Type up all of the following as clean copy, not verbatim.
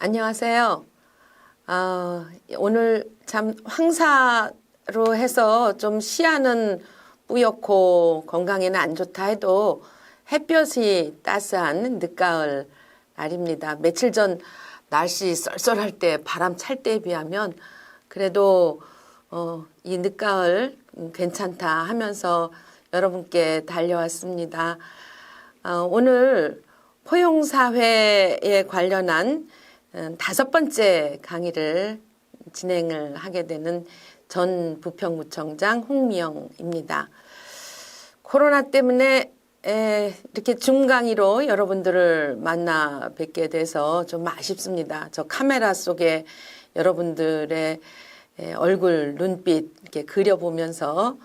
안녕하세요. 오늘 참 황사로 해서 좀 시야는 뿌옇고 건강에는 안 좋다 해도 햇볕이 따스한 늦가을 날입니다. 며칠 전 날씨 썰썰할 때 바람 찰 때에 비하면 그래도 이 늦가을 괜찮다 하면서 여러분께 달려왔습니다. 오늘 포용사회에 관련한 5번째 강의를 진행을 하게 되는 전 부평구청장 홍미영입니다. 코로나 때문에 이렇게 줌 강의로 여러분들을 만나 뵙게 돼서 좀 아쉽습니다. 저 카메라 속에 여러분들의 얼굴, 눈빛 이렇게 그려보면서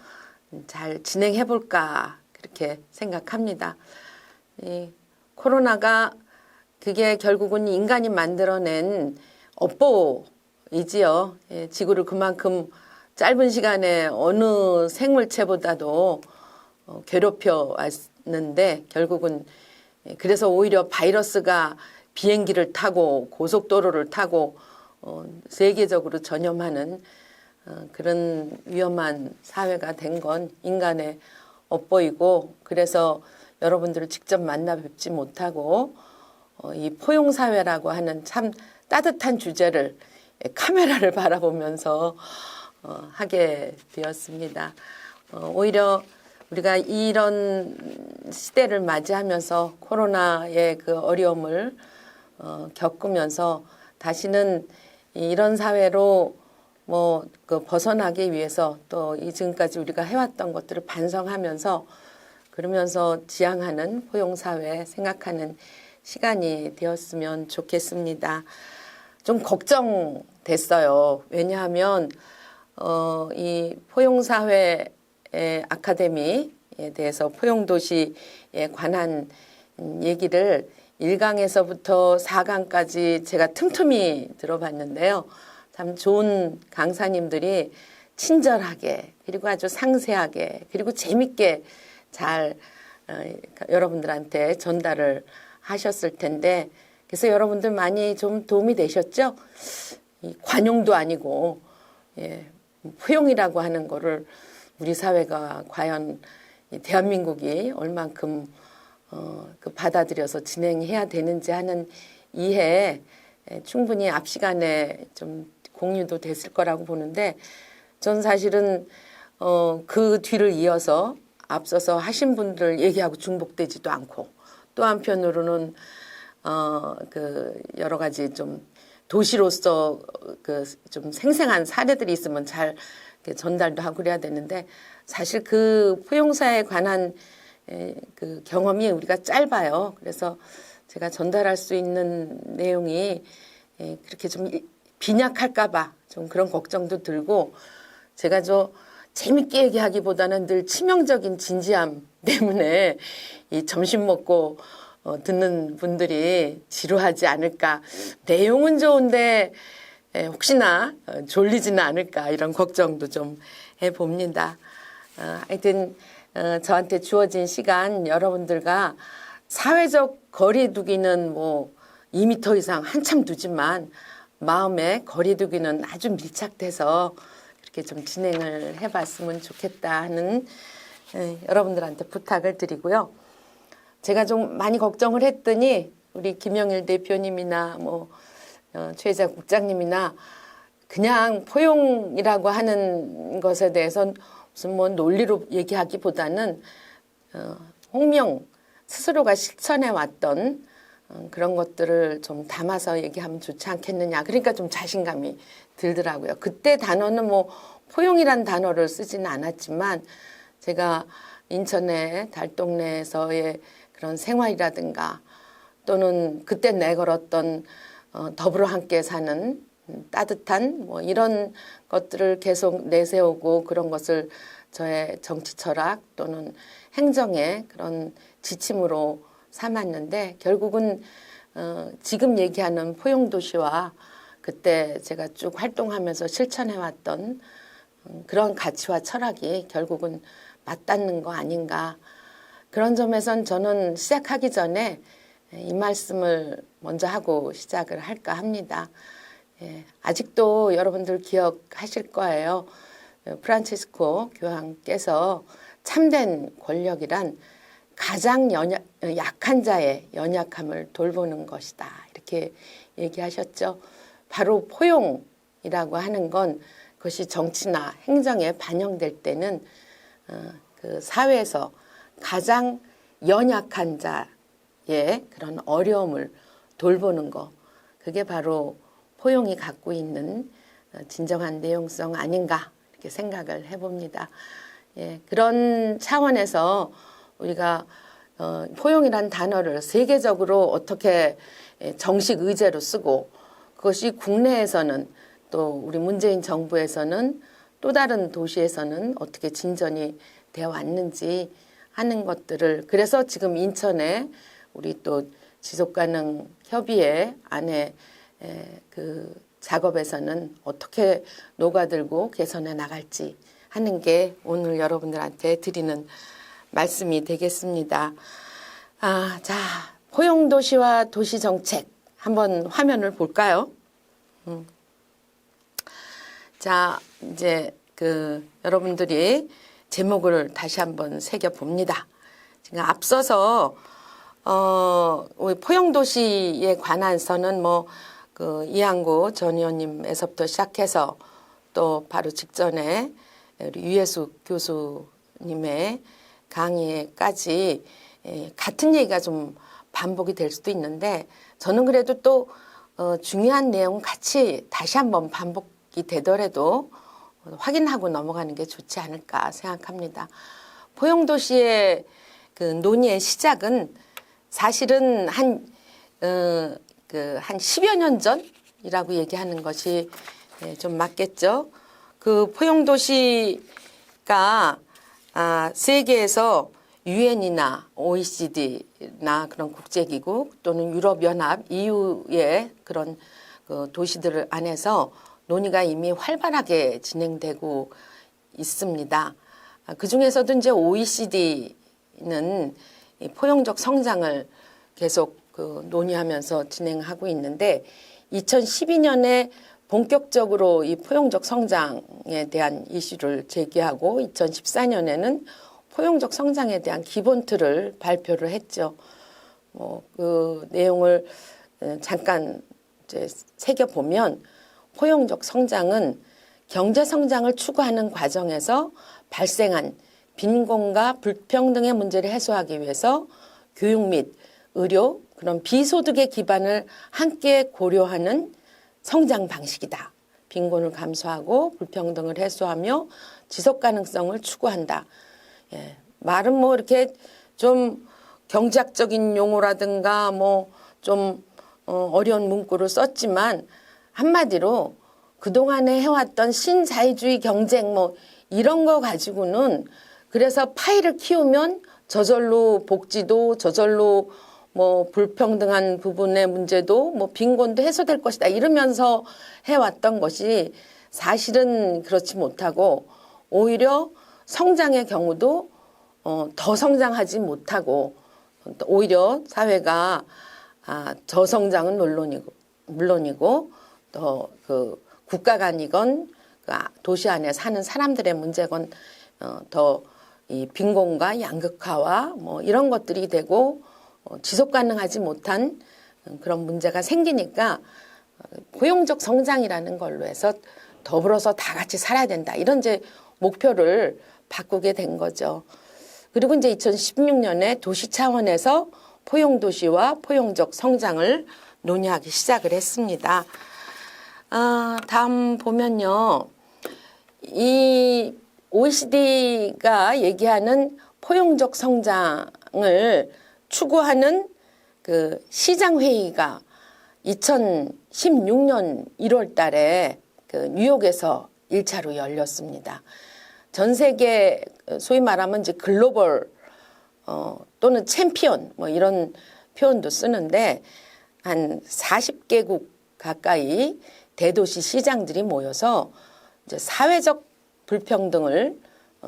잘 진행해 볼까 그렇게 생각합니다. 이 코로나가 그게 결국은 인간이 만들어낸 업보이지요. 지구를 그만큼 짧은 시간에 어느 생물체보다도 괴롭혀 왔는데 결국은 그래서 오히려 바이러스가 비행기를 타고 고속도로를 타고 세계적으로 전염하는 그런 위험한 사회가 된 건 인간의 업보이고, 그래서 여러분들을 직접 만나 뵙지 못하고 이 포용사회라고 하는 참 따뜻한 주제를 카메라를 바라보면서 하게 되었습니다. 오히려 우리가 이런 시대를 맞이하면서 코로나의 그 어려움을 겪으면서 다시는 이런 사회로 그 벗어나기 위해서 또 지금까지 우리가 해왔던 것들을 반성하면서 그러면서 지향하는 포용사회 생각하는 시간이 되었으면 좋겠습니다. 좀 걱정됐어요. 왜냐하면 이 포용사회 아카데미에 대해서 포용도시에 관한 얘기를 1강에서부터 4강까지 제가 틈틈이 들어봤는데요. 참 좋은 강사님들이 친절하게 그리고 아주 상세하게 그리고 재밌게 잘 여러분들한테 전달을 하셨을 텐데, 그래서 여러분들 많이 좀 도움이 되셨죠? 이 관용도 아니고 포용이라고 하는 거를 우리 사회가 과연 대한민국이 얼만큼 그 받아들여서 진행해야 되는지 하는 이해 충분히 앞 시간에 좀 공유도 됐을 거라고 보는데, 전 사실은 그 뒤를 이어서 앞서서 하신 분들 얘기하고 중복되지도 않고, 또 한편으로는 그 여러 가지 좀 도시로서 그 좀 생생한 사례들이 있으면 잘 전달도 하고 그래야 되는데, 사실 그 포용사에 관한 그 경험이 우리가 짧아요. 그래서 제가 전달할 수 있는 내용이 그렇게 좀 빈약할까봐 좀 그런 걱정도 들고, 제가 재밌게 얘기하기보다는 늘 치명적인 진지함 때문에 이 점심 먹고 듣는 분들이 지루하지 않을까, 내용은 좋은데 혹시나 졸리지는 않을까 이런 걱정도 좀 해봅니다. 하여튼 저한테 주어진 시간 여러분들과 사회적 거리 두기는 2m 이상 한참 두지만 마음의 거리 두기는 아주 밀착돼서 그렇게 좀 진행을 해봤으면 좋겠다 하는 여러분들한테 부탁을 드리고요. 제가 좀 많이 걱정을 했더니 우리 김영일 대표님이나 최혜자 국장님이나 그냥 포용이라고 하는 것에 대해서 무슨 논리로 얘기하기보다는 홍명 스스로가 실천해 왔던 그런 것들을 좀 담아서 얘기하면 좋지 않겠느냐. 그러니까 좀 자신감이 들더라고요. 그때 단어는 포용이란 단어를 쓰지는 않았지만, 제가 인천의 달동네에서의 그런 생활이라든가 또는 그때 내걸었던 더불어 함께 사는 따뜻한 이런 것들을 계속 내세우고, 그런 것을 저의 정치 철학 또는 행정의 그런 지침으로 삼았는데, 결국은 지금 얘기하는 포용도시와 그때 제가 쭉 활동하면서 실천해왔던 그런 가치와 철학이 결국은 맞닿는 거 아닌가. 그런 점에선 저는 시작하기 전에 이 말씀을 먼저 하고 시작을 할까 합니다. 아직도 여러분들 기억하실 거예요. 프란치스코 교황께서 참된 권력이란 가장 약한 자의 연약함을 돌보는 것이다. 이렇게 얘기하셨죠. 바로 포용이라고 하는 건 그것이 정치나 행정에 반영될 때는 그 사회에서 가장 연약한 자의 그런 어려움을 돌보는 거, 그게 바로 포용이 갖고 있는 진정한 내용성 아닌가 이렇게 생각을 해봅니다. 그런 차원에서 우리가 포용이란 단어를 세계적으로 어떻게 정식 의제로 쓰고 그것이 국내에서는 또 우리 문재인 정부에서는 또 다른 도시에서는 어떻게 진전이 되어 왔는지 하는 것들을, 그래서 지금 인천에 우리 또 지속가능 협의회 안에 그 작업에서는 어떻게 녹아들고 개선해 나갈지 하는 게 오늘 여러분들한테 드리는 말씀이 되겠습니다. 자, 포용도시와 도시정책 한번 화면을 볼까요? 자, 이제 여러분들이 제목을 다시 한번 새겨 봅니다. 지금 앞서서 포용도시에 관해서는 이한구 전 의원님에서부터 시작해서 또 바로 직전에 우리 유해숙 교수님의 강의까지 같은 얘기가 좀 반복이 될 수도 있는데, 저는 그래도 또 중요한 내용 같이 다시 한번 반복이 되더라도 확인하고 넘어가는 게 좋지 않을까 생각합니다. 포용도시의 그 논의의 시작은 사실은 한 10여 년 전이라고 얘기하는 것이 좀 맞겠죠. 그 포용도시가 세계에서 유엔이나 OECD나 그런 국제기구 또는 유럽연합, EU의 그런 그 도시들 안에서 논의가 이미 활발하게 진행되고 있습니다. 그 중에서도 이제 OECD는 포용적 성장을 계속 논의하면서 진행하고 있는데, 2012년에 본격적으로 이 포용적 성장에 대한 이슈를 제기하고 2014년에는 포용적 성장에 대한 기본 틀을 발표를 했죠. 그 내용을 잠깐 이제 새겨보면, 포용적 성장은 경제 성장을 추구하는 과정에서 발생한 빈곤과 불평등의 문제를 해소하기 위해서 교육 및 의료, 그런 비소득의 기반을 함께 고려하는 성장 방식이다. 빈곤을 감소하고 불평등을 해소하며 지속 가능성을 추구한다. 말은 이렇게 좀 경제학적인 용어라든가 좀 어려운 문구를 썼지만, 한마디로 그동안에 해왔던 신자유주의 경쟁 이런 거 가지고는, 그래서 파이를 키우면 저절로 복지도, 저절로 불평등한 부분의 문제도, 빈곤도 해소될 것이다 이러면서 해왔던 것이 사실은 그렇지 못하고, 오히려 성장의 경우도 더 성장하지 못하고, 오히려 사회가 저성장은 물론이고 또 그 국가 간이건 도시 안에 사는 사람들의 문제건 더 이 빈곤과 양극화와 이런 것들이 되고 지속 가능하지 못한 그런 문제가 생기니까, 포용적 성장이라는 걸로 해서 더불어서 다 같이 살아야 된다, 이런 이제 목표를 바꾸게 된 거죠. 그리고 이제 2016년에 도시 차원에서 포용도시와 포용적 성장을 논의하기 시작을 했습니다. 다음 보면요, 이 OECD가 얘기하는 포용적 성장을 추구하는 그 시장회의가 2016년 1월 달에 그 뉴욕에서 1차로 열렸습니다. 전 세계 소위 말하면 이제 글로벌 또는 챔피언 이런 표현도 쓰는데, 한 40개국 가까이 대도시 시장들이 모여서 이제 사회적 불평등을,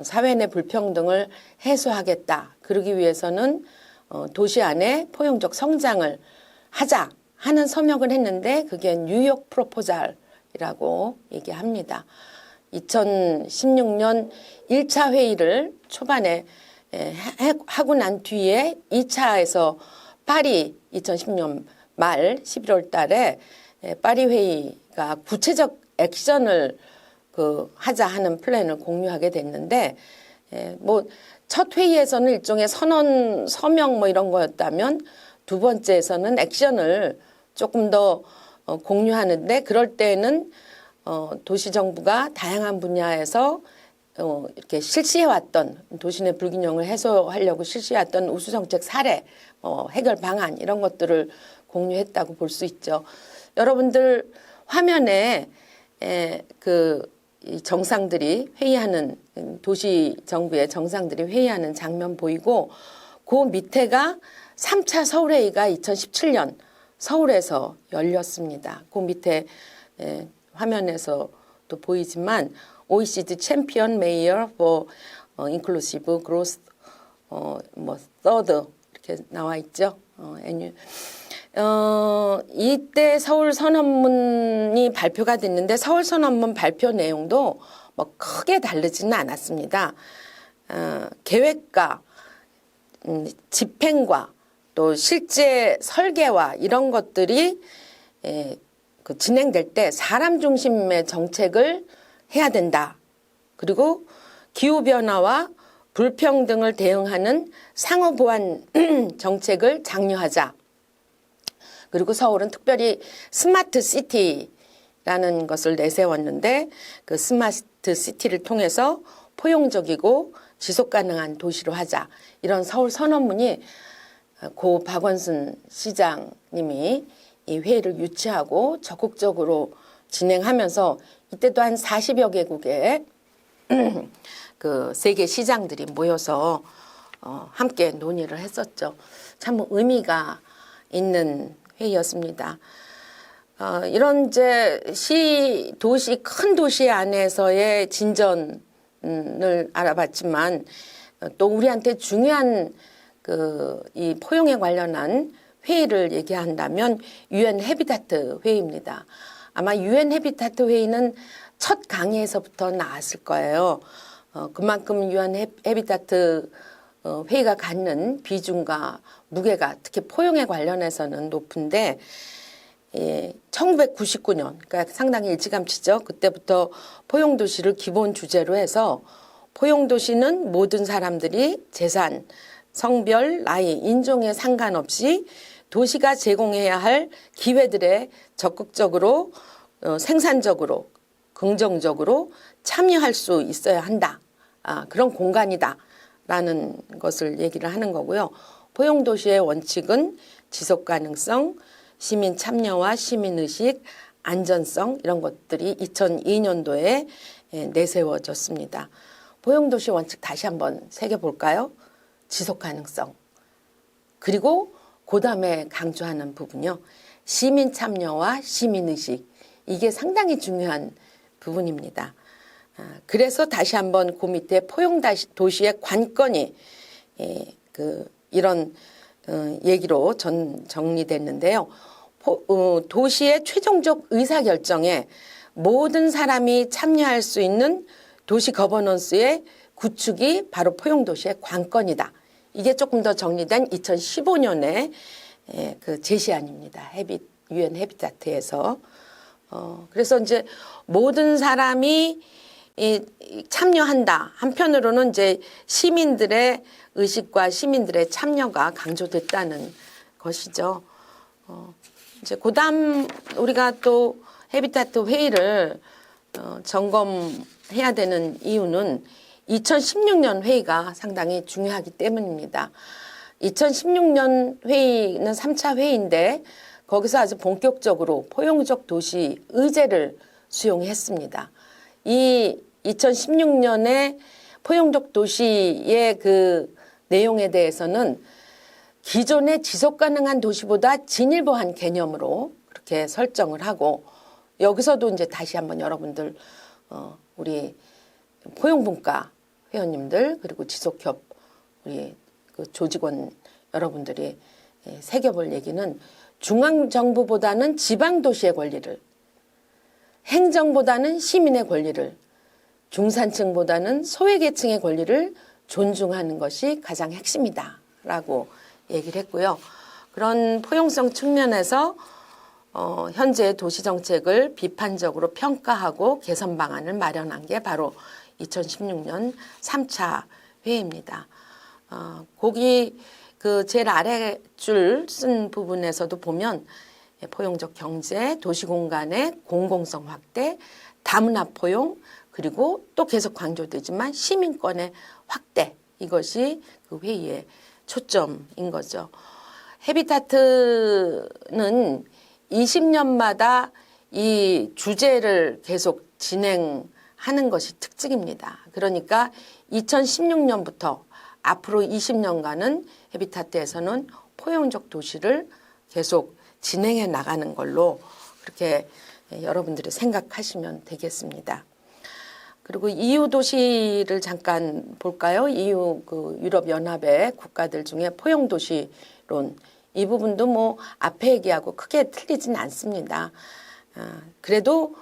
사회 내 불평등을 해소하겠다. 그러기 위해서는 도시 안에 포용적 성장을 하자 하는 서명을 했는데 그게 뉴욕 프로포잘이라고 얘기합니다. 2016년 1차 회의를 초반에 하고 난 뒤에 2차에서 파리 2010년 말 11월 달에 파리 회의가 구체적 액션을 하자 하는 플랜을 공유하게 됐는데 뭐 첫 회의에서는 일종의 선언 서명 뭐 이런 거였다면 두 번째에서는 액션을 조금 더 공유하는데 그럴 때는 도시정부가 다양한 분야에서 이렇게 실시해왔던 도시 내 불균형을 해소하려고 실시해왔던 우수정책 사례, 해결 방안 이런 것들을 공유했다고 볼 수 있죠. 여러분들 화면에 이 정상들이 회의하는 도시 정부의 정상들이 회의하는 장면 보이고 그 밑에가 3차 서울회의가 2017년 서울에서 열렸습니다. 그 밑에 화면에서도 보이지만 OECD 챔피언 메이어 for inclusive growth third 이렇게 나와 있죠. 이때 서울 선언문이 발표가 됐는데 서울 선언문 발표 내용도 뭐 크게 다르지는 않았습니다. 계획과 집행과 또 실제 설계와 이런 것들이 진행될 때 사람 중심의 정책을 해야 된다. 그리고 기후변화와 불평등을 대응하는 상호보완 정책을 장려하자. 그리고 서울은 특별히 스마트 시티라는 것을 내세웠는데 그 스마트 시티를 통해서 포용적이고 지속가능한 도시로 하자. 이런 서울 선언문이 고 박원순 시장님이 이 회의를 유치하고 적극적으로 진행하면서 이때도 한 40여 개국의 그 세계 시장들이 모여서 함께 논의를 했었죠. 참 의미가 있는 회의였습니다. 이런 이제 도시, 큰 도시 안에서의 진전을 알아봤지만 또 우리한테 중요한 이 포용에 관련한 회의를 얘기한다면 유엔 해비타트 회의입니다. 아마 유엔 해비타트 회의는 첫 강의에서부터 나왔을 거예요. 그만큼 유엔 해비타트 회의가 갖는 비중과 무게가 특히 포용에 관련해서는 높은데 1999년 그러니까 상당히 일찌감치죠. 그때부터 포용도시를 기본 주제로 해서 포용도시는 모든 사람들이 재산, 성별, 나이, 인종에 상관없이 도시가 제공해야 할 기회들에 적극적으로 생산적으로 긍정적으로 참여할 수 있어야 한다. 그런 공간이다. 라는 것을 얘기를 하는 거고요. 포용도시의 원칙은 지속가능성, 시민 참여와 시민의식, 안전성 이런 것들이 2002년도에 내세워졌습니다. 포용도시 원칙 다시 한번 새겨볼까요? 지속가능성. 그리고 그 다음에 강조하는 부분이요. 시민 참여와 시민의식. 이게 상당히 중요한 부분입니다. 그래서 다시 한번 그 밑에 포용도시의 관건이 이런 얘기로 정리됐는데요. 도시의 최종적 의사결정에 모든 사람이 참여할 수 있는 도시 거버넌스의 구축이 바로 포용도시의 관건이다. 이게 조금 더 정리된 2015년에 그 제시안입니다. 유엔 해비타트에서. 그래서 이제 모든 사람이 참여한다. 한편으로는 이제 시민들의 의식과 시민들의 참여가 강조됐다는 것이죠. 이제 그다음 우리가 또 해비타트 회의를 점검해야 되는 이유는 2016년 회의가 상당히 중요하기 때문입니다. 2016년 회의는 3차 회의인데 거기서 아주 본격적으로 포용적 도시 의제를 수용했습니다. 이 2016년에 포용적 도시의 그 내용에 대해서는 기존의 지속가능한 도시보다 진일보한 개념으로 그렇게 설정을 하고 여기서도 이제 다시 한번 여러분들 우리 포용분과 회원님들 그리고 지속협 우리 그 조직원 여러분들이 새겨볼 얘기는 중앙정부보다는 지방도시의 권리를, 행정보다는 시민의 권리를, 중산층보다는 소외계층의 권리를 존중하는 것이 가장 핵심이다 라고 얘기를 했고요. 그런 포용성 측면에서 현재 도시정책을 비판적으로 평가하고 개선 방안을 마련한 게 바로 2016년 3차 회의입니다. 거기 그 제일 아래 줄 쓴 부분에서도 보면 포용적 경제, 도시공간의 공공성 확대, 다문화 포용, 그리고 또 계속 강조되지만 시민권의 확대, 이것이 그 회의의 초점인 거죠. 헤비타트는 20년마다 이 주제를 계속 진행하는 것이 특징입니다. 그러니까 2016년부터 앞으로 20년간은 헤비타트에서는 포용적 도시를 계속 진행해 나가는 걸로 그렇게 여러분들이 생각하시면 되겠습니다. 그리고 EU 도시를 잠깐 볼까요? EU 그 유럽 연합의 국가들 중에 포용 도시론, 이 부분도 뭐 앞에 얘기하고 크게 틀리진 않습니다. 그래도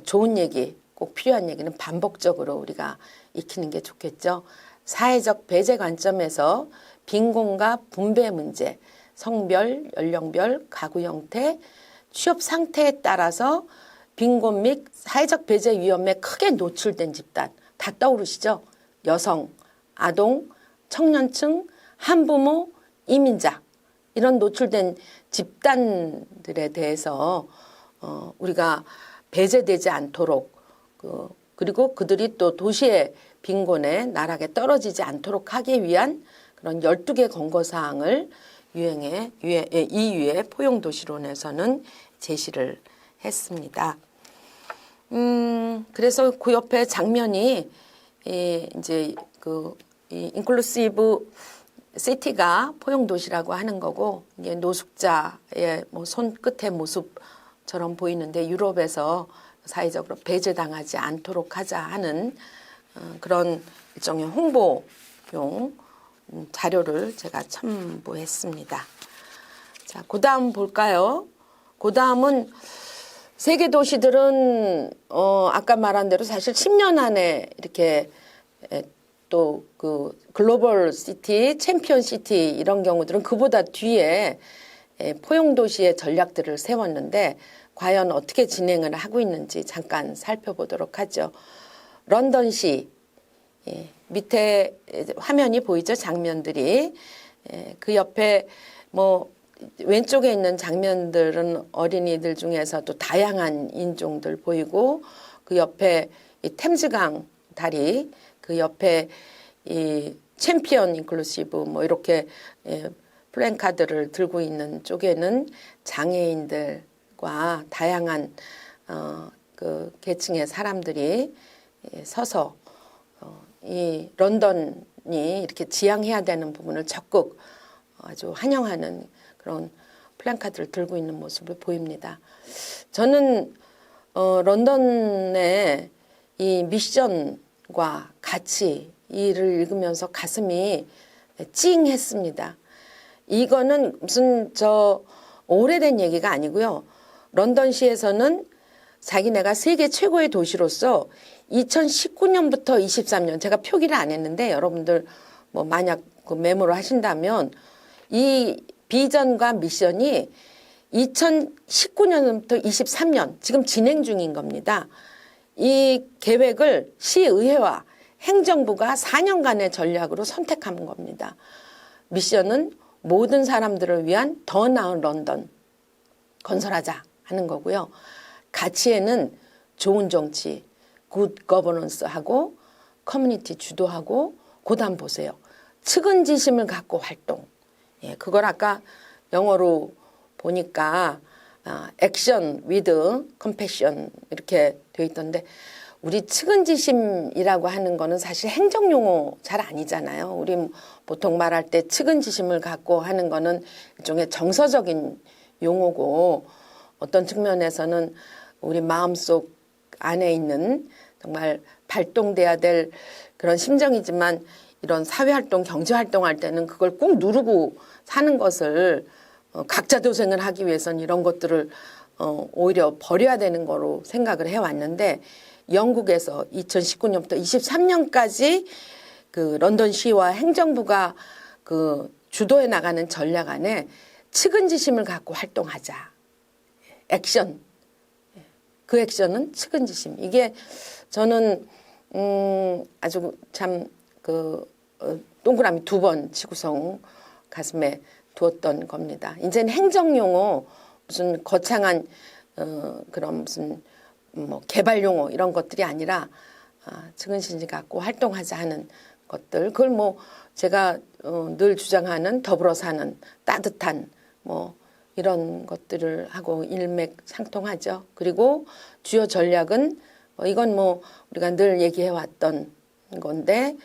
좋은 얘기, 꼭 필요한 얘기는 반복적으로 우리가 익히는 게 좋겠죠. 사회적 배제 관점에서 빈곤과 분배 문제, 성별, 연령별, 가구 형태, 취업 상태에 따라서 빈곤 및 사회적 배제 위험에 크게 노출된 집단 다 떠오르시죠? 여성, 아동, 청년층, 한부모, 이민자, 이런 노출된 집단들에 대해서 우리가 배제되지 않도록, 그리고 그들이 또 도시의 빈곤에 나락에 떨어지지 않도록 하기 위한 그런 12개 권고사항을 EU의 포용도시론에서는 제시를 했습니다. 그래서 그 옆에 장면이 이제 이 인클루시브 시티가 포용도시라고 하는 거고, 이게 노숙자의 뭐 손끝의 모습처럼 보이는데, 유럽에서 사회적으로 배제당하지 않도록 하자 하는 그런 일종의 홍보용 자료를 제가 첨부했습니다. 자, 그 다음 볼까요? 그 다음은 세계 도시들은 아까 말한 대로 사실 10년 안에 이렇게 또 그 글로벌 시티, 챔피언 시티 이런 경우들은 그보다 뒤에 포용 도시의 전략들을 세웠는데 과연 어떻게 진행을 하고 있는지 잠깐 살펴보도록 하죠. 런던시, 밑에 화면이 보이죠? 장면들이. 그 옆에 뭐 왼쪽에 있는 장면들은 어린이들 중에서도 다양한 인종들 보이고, 그 옆에 이 템즈강 다리, 그 옆에 이 챔피언 인클루시브 뭐 이렇게 플랜카드를 들고 있는 쪽에는 장애인들과 다양한 그 계층의 사람들이 서서 이 런던이 이렇게 지향해야 되는 부분을 적극 아주 환영하는 그런 플랜카드를 들고 있는 모습을 보입니다. 저는 런던의 이 미션과 가치, 이를 읽으면서 가슴이 찡했습니다. 이거는 무슨 오래된 얘기가 아니고요. 런던시에서는 자기네가 세계 최고의 도시로서 2019년부터 23년, 제가 표기를 안 했는데 여러분들 뭐 만약 그 메모를 하신다면 이 비전과 미션이 2019년부터 23년 지금 진행 중인 겁니다. 이 계획을 시의회와 행정부가 4년간의 전략으로 선택한 겁니다. 미션은 모든 사람들을 위한 더 나은 런던 건설하자 하는 거고요. 가치에는 좋은 정치, 굿 거버넌스하고 커뮤니티 주도하고, 그다음 보세요. 측은지심을 갖고 활동. 그걸 아까 영어로 보니까 액션 위드 컴패션 이렇게 되어 있던데, 우리 측은지심이라고 하는 거는 사실 행정용어 잘 아니잖아요. 우리 보통 말할 때 측은지심을 갖고 하는 거는 일종의 정서적인 용어고, 어떤 측면에서는 우리 마음속 안에 있는 정말 발동돼야 될 그런 심정이지만, 이런 사회활동, 경제활동할 때는 그걸 꼭 누르고 사는 것을 각자 도생을 하기 위해서는 이런 것들을 오히려 버려야 되는 거로 생각을 해왔는데 영국에서 2019년부터 23년까지 그 런던시와 행정부가 그 주도해 나가는 전략 안에 측은지심을 갖고 활동하자. 액션. 그 액션은 측은지심. 이게 저는 아주 참 그 동그라미 2번 치고성 가슴에 두었던 겁니다. 이제는 행정용어 무슨 거창한 그런 무슨 뭐 개발 용어 이런 것들이 아니라 측은지심 갖고 활동하자 하는 것들. 그걸 뭐 제가 늘 주장하는 더불어 사는 따뜻한 뭐 이런 것들을 하고 일맥상통하죠. 그리고 주요 전략은 이건 뭐 우리가 늘 얘기해 왔던 건데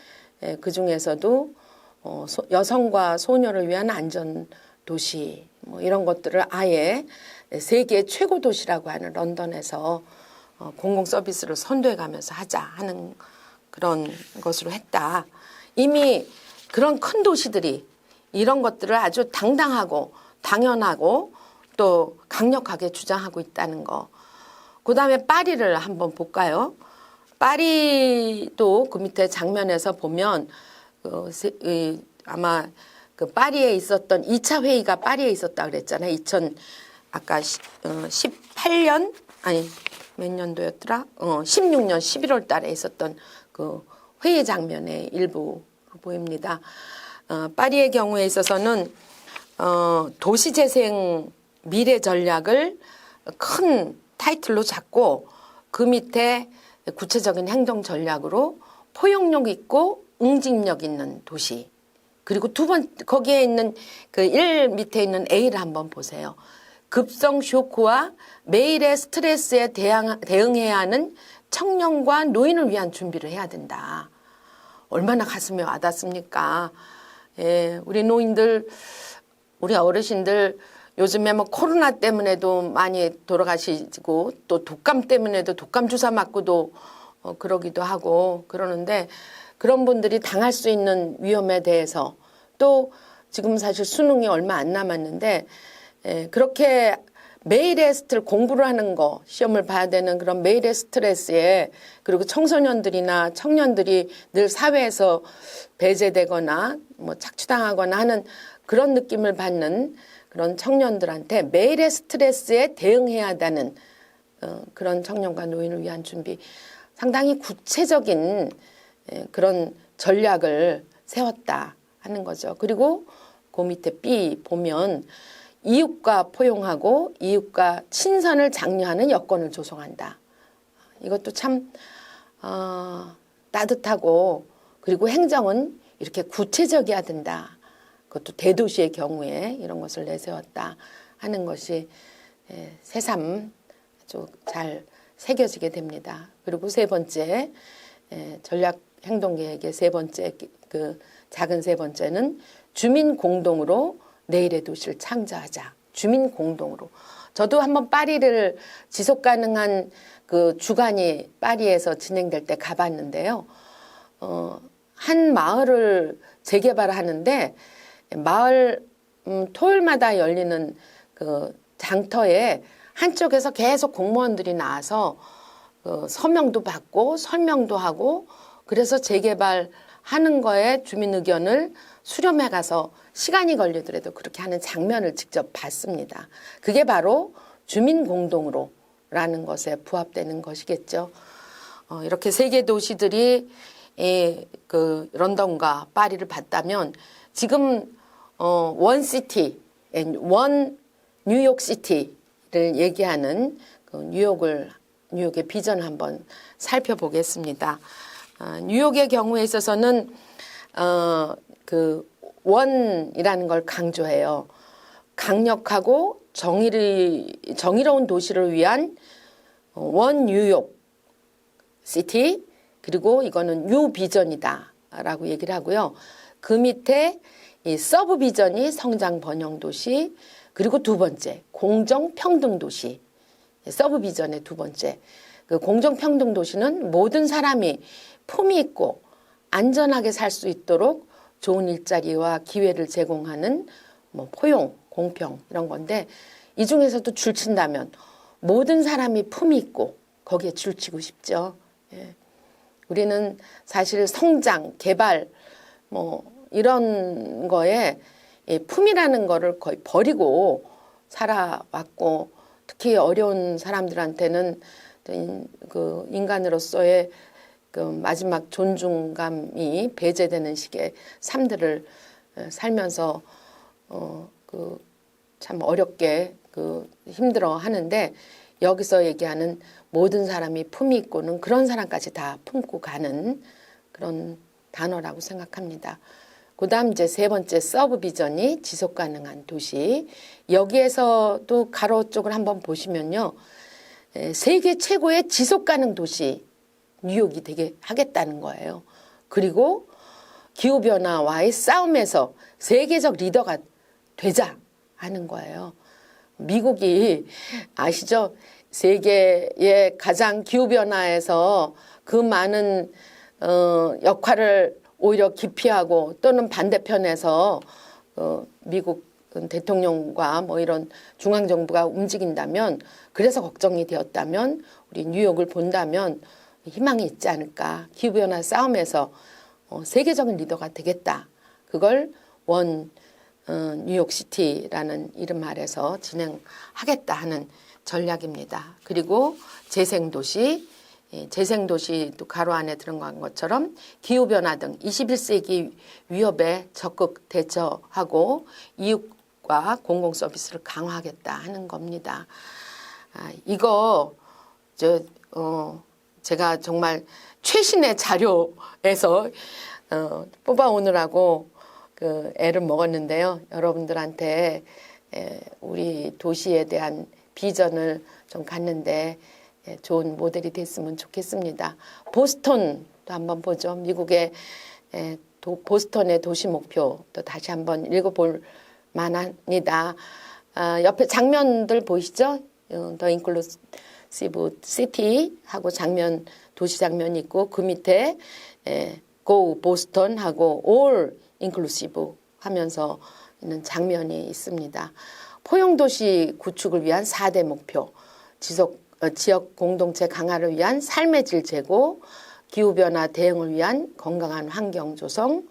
그 중에서도 여성과 소녀를 위한 안전 도시 뭐 이런 것들을 아예 세계 최고 도시라고 하는 런던에서 공공 서비스를 선도해 가면서 하자 하는 그런 것으로 했다. 이미 그런 큰 도시들이 이런 것들을 아주 당당하고 당연하고 또 강력하게 주장하고 있다는 거. 그 다음에 파리를 한번 볼까요? 파리도 그 밑에 장면에서 보면 아마 그 파리에 있었던 2차 회의가 파리에 있었다 그랬잖아요. 아까 18년 아니 몇 년도였더라? 16년 11월 달에 있었던 그 회의 장면의 일부 보입니다. 파리의 경우에 있어서는 도시재생 미래 전략을 큰 타이틀로 잡고 그 밑에 구체적인 행동 전략으로 포용력 있고 응집력 있는 도시. 그리고 거기에 있는 그 1 밑에 있는 A를 한번 보세요. 급성 쇼크와 매일의 스트레스에 대응해야 하는 청년과 노인을 위한 준비를 해야 된다. 얼마나 가슴에 와닿습니까? 예, 우리 노인들, 우리 어르신들 요즘에 뭐 코로나 때문에도 많이 돌아가시고 또 독감 때문에도 독감 주사 맞고도 그러기도 하고 그러는데 그런 분들이 당할 수 있는 위험에 대해서 또 지금 사실 수능이 얼마 안 남았는데 그렇게 매일의 스트레스 공부를 하는 거 시험을 봐야 되는 그런 매일의 스트레스에 그리고 청소년들이나 청년들이 늘 사회에서 배제되거나 뭐 착취당하거나 하는 그런 느낌을 받는 그런 청년들한테 매일의 스트레스에 대응해야 한다는 그런 청년과 노인을 위한 준비 상당히 구체적인 그런 전략을 세웠다 하는 거죠. 그리고 그 밑에 B 보면 이웃과 포용하고 이웃과 친선을 장려하는 여건을 조성한다. 이것도 참 따뜻하고 그리고 행정은 이렇게 구체적이어야 된다. 그것도 대도시의 경우에 이런 것을 내세웠다 하는 것이 새삼 아주 잘 새겨지게 됩니다. 그리고 세 번째 전략 행동 계획의 세 번째 그 작은 세 번째는 주민 공동으로 내일의 도시를 창조하자. 주민 공동으로. 저도 한번 파리를 지속 가능한 그 주간이 파리에서 진행될 때 가봤는데요. 한 마을을 재개발하는데 마을 토요일마다 열리는 그 장터에 한쪽에서 계속 공무원들이 나와서 서명도 받고 설명도 하고 그래서 재개발하는 거에 주민 의견을 수렴해 가서 시간이 걸리더라도 그렇게 하는 장면을 직접 봤습니다. 그게 바로 주민 공동으로라는 것에 부합되는 것이겠죠. 이렇게 세계 도시들이 그 런던과 파리를 봤다면 지금 원 시티, 원 뉴욕 시티를 얘기하는 그 뉴욕의 비전을 한번 살펴보겠습니다. 뉴욕의 경우에 있어서는 그 원이라는 걸 강조해요. 강력하고 정의로운 도시를 위한 원 뉴욕 시티 그리고 이거는 뉴 비전이다 라고 얘기를 하고요. 그 밑에 이 서브 비전이 성장 번영 도시 그리고 두 번째 공정 평등 도시 서브 비전의 두 번째 그 공정 평등 도시는 모든 사람이 품위 있고 안전하게 살 수 있도록 좋은 일자리와 기회를 제공하는 뭐 포용, 공평 이런 건데 이 중에서도 줄친다면 모든 사람이 품이 있고 거기에 줄치고 싶죠. 예. 우리는 사실 성장, 개발 뭐 이런 거에 품이라는 거를 거의 버리고 살아왔고 특히 어려운 사람들한테는 그 인간으로서의 그 마지막 존중감이 배제되는 식의 삶들을 살면서 그 참 어렵게 그 힘들어 하는데 여기서 얘기하는 모든 사람이 품이 있고는 그런 사람까지 다 품고 가는 그런 단어라고 생각합니다. 그 다음 이제 세 번째 서브 비전이 지속 가능한 도시. 여기에서도 가로 쪽을 한번 보시면요. 세계 최고의 지속 가능 도시 뉴욕이 되게 하겠다는 거예요. 그리고 기후변화와의 싸움에서 세계적 리더가 되자 하는 거예요. 미국이 아시죠? 세계의 가장 기후변화에서 그 많은 역할을 오히려 기피하고 또는 반대편에서 미국 대통령과 뭐 이런 중앙정부가 움직인다면 그래서 걱정이 되었다면 우리 뉴욕을 본다면 희망이 있지 않을까. 기후변화 싸움에서 세계적인 리더가 되겠다. 그걸 뉴욕시티라는 이름 아래서 진행하겠다 하는 전략입니다. 그리고 재생도시, 재생도시도 가로 안에 들어간 것처럼 기후변화 등 21세기 위협에 적극 대처하고 이웃과 공공서비스를 강화하겠다 하는 겁니다. 이거 제가 정말 최신의 자료에서 뽑아오느라고 그 애를 먹었는데요. 여러분들한테 우리 도시에 대한 비전을 좀 갖는데 좋은 모델이 됐으면 좋겠습니다. 보스턴도 한번 보죠. 미국의 보스턴의 도시 목표 또 다시 한번 읽어볼 만합니다. 옆에 장면들 보이시죠? 더 인클루시브 시티 하고 장면 도시 장면이 있고 그 밑에 Go 보스턴 하고 All 인클루시브 하면서 있는 장면이 있습니다. 포용도시 구축을 위한 4대 목표, 지역 공동체 강화를 위한 삶의 질 제고, 기후변화 대응을 위한 건강한 환경 조성,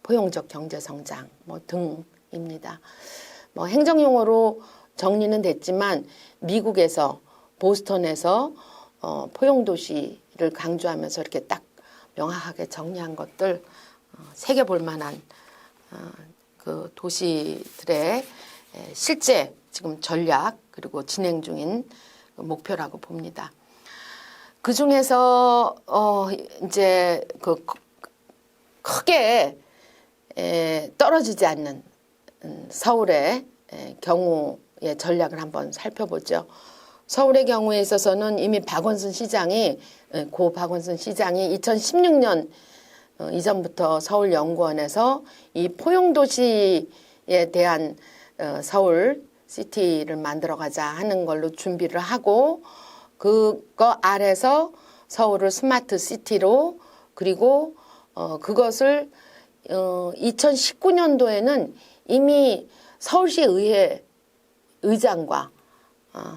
포용적 경제 성장 뭐 등입니다. 뭐 행정용어로 정리는 됐지만 미국에서 보스턴에서 포용도시를 강조하면서 이렇게 딱 명확하게 정리한 것들 새겨볼 만한 그 도시들의 실제 지금 전략 그리고 진행 중인 목표라고 봅니다. 그 중에서 이제 그 크게 떨어지지 않는 서울의 경우의 전략을 한번 살펴보죠. 서울의 경우에 있어서는 이미 박원순 시장이 고 박원순 시장이 2016년 이전부터 서울연구원에서 이 포용도시에 대한 서울 시티를 만들어가자 하는 걸로 준비를 하고 그거 아래서 서울을 스마트 시티로 그리고 그것을 2019년도에는 이미 서울시 의회 의장과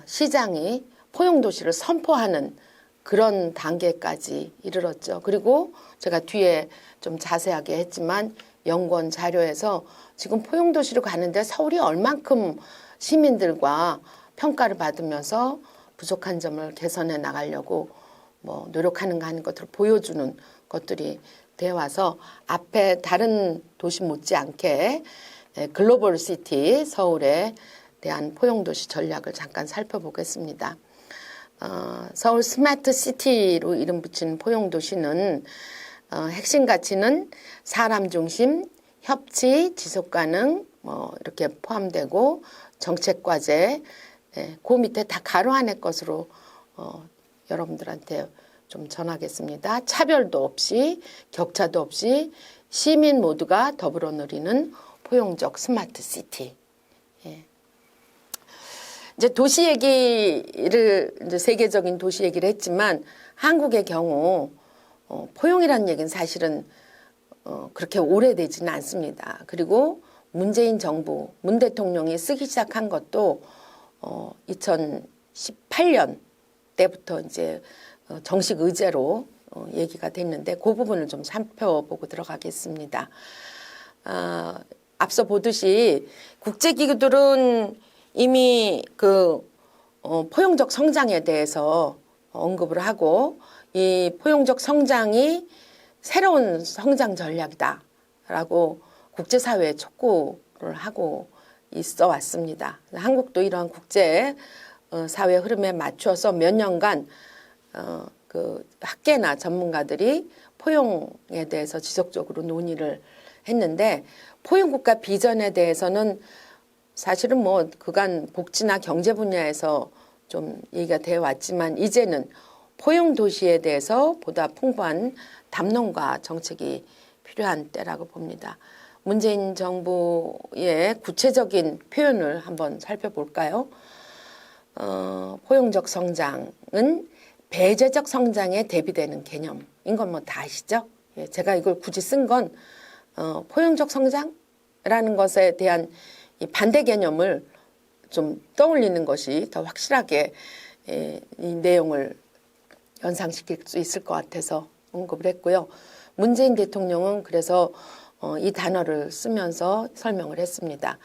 시장이 포용도시를 선포하는 그런 단계까지 이르렀죠. 그리고 제가 뒤에 좀 자세하게 했지만 연구원 자료에서 지금 포용도시로 가는데 서울이 얼만큼 시민들과 평가를 받으면서 부족한 점을 개선해 나가려고 뭐 노력하는가 하는 것들을 보여주는 것들이 되어 와서 앞에 다른 도시 못지않게 글로벌 시티 서울에 대한 포용도시 전략을 잠깐 살펴보겠습니다. 서울 스마트 시티로 이름 붙인 포용도시는 핵심 가치는 사람 중심, 협치, 지속가능 뭐 이렇게 포함되고 정책 과제 그 밑에 다 가로 안에 것으로 여러분들한테 좀 전하겠습니다. 차별도 없이 격차도 없이 시민 모두가 더불어 누리는 포용적 스마트 시티. 이제 도시 얘기를 이제 세계적인 도시 얘기를 했지만 한국의 경우 포용이라는 얘기는 사실은 그렇게 오래되지는 않습니다. 그리고 문재인 정부, 문 대통령이 쓰기 시작한 것도 2018년 때부터 이제 정식 의제로 얘기가 됐는데 그 부분을 좀 살펴보고 들어가겠습니다. 앞서 보듯이 국제기구들은 이미 그 포용적 성장에 대해서 언급을 하고 이 포용적 성장이 새로운 성장 전략이다라고 국제사회에 촉구를 하고 있어 왔습니다. 한국도 이러한 국제 사회 흐름에 맞춰서 몇 년간 그 학계나 전문가들이 포용에 대해서 지속적으로 논의를 했는데 포용국가 비전에 대해서는 사실은 뭐 그간 복지나 경제 분야에서 좀 얘기가 되어 왔지만 이제는 포용 도시에 대해서 보다 풍부한 담론과 정책이 필요한 때라고 봅니다. 문재인 정부의 구체적인 표현을 한번 살펴볼까요? 포용적 성장은 배제적 성장에 대비되는 개념인 건 뭐 다 아시죠? 예, 제가 이걸 굳이 쓴 건 포용적 성장이라는 것에 대한 이 반대 개념을 좀 떠올리는 것이 더 확실하게 이 내용을 연상시킬 수 있을 것 같아서 언급을 했고요. 문재인 대통령은 그래서 이 단어를 쓰면서 설명을 했습니다.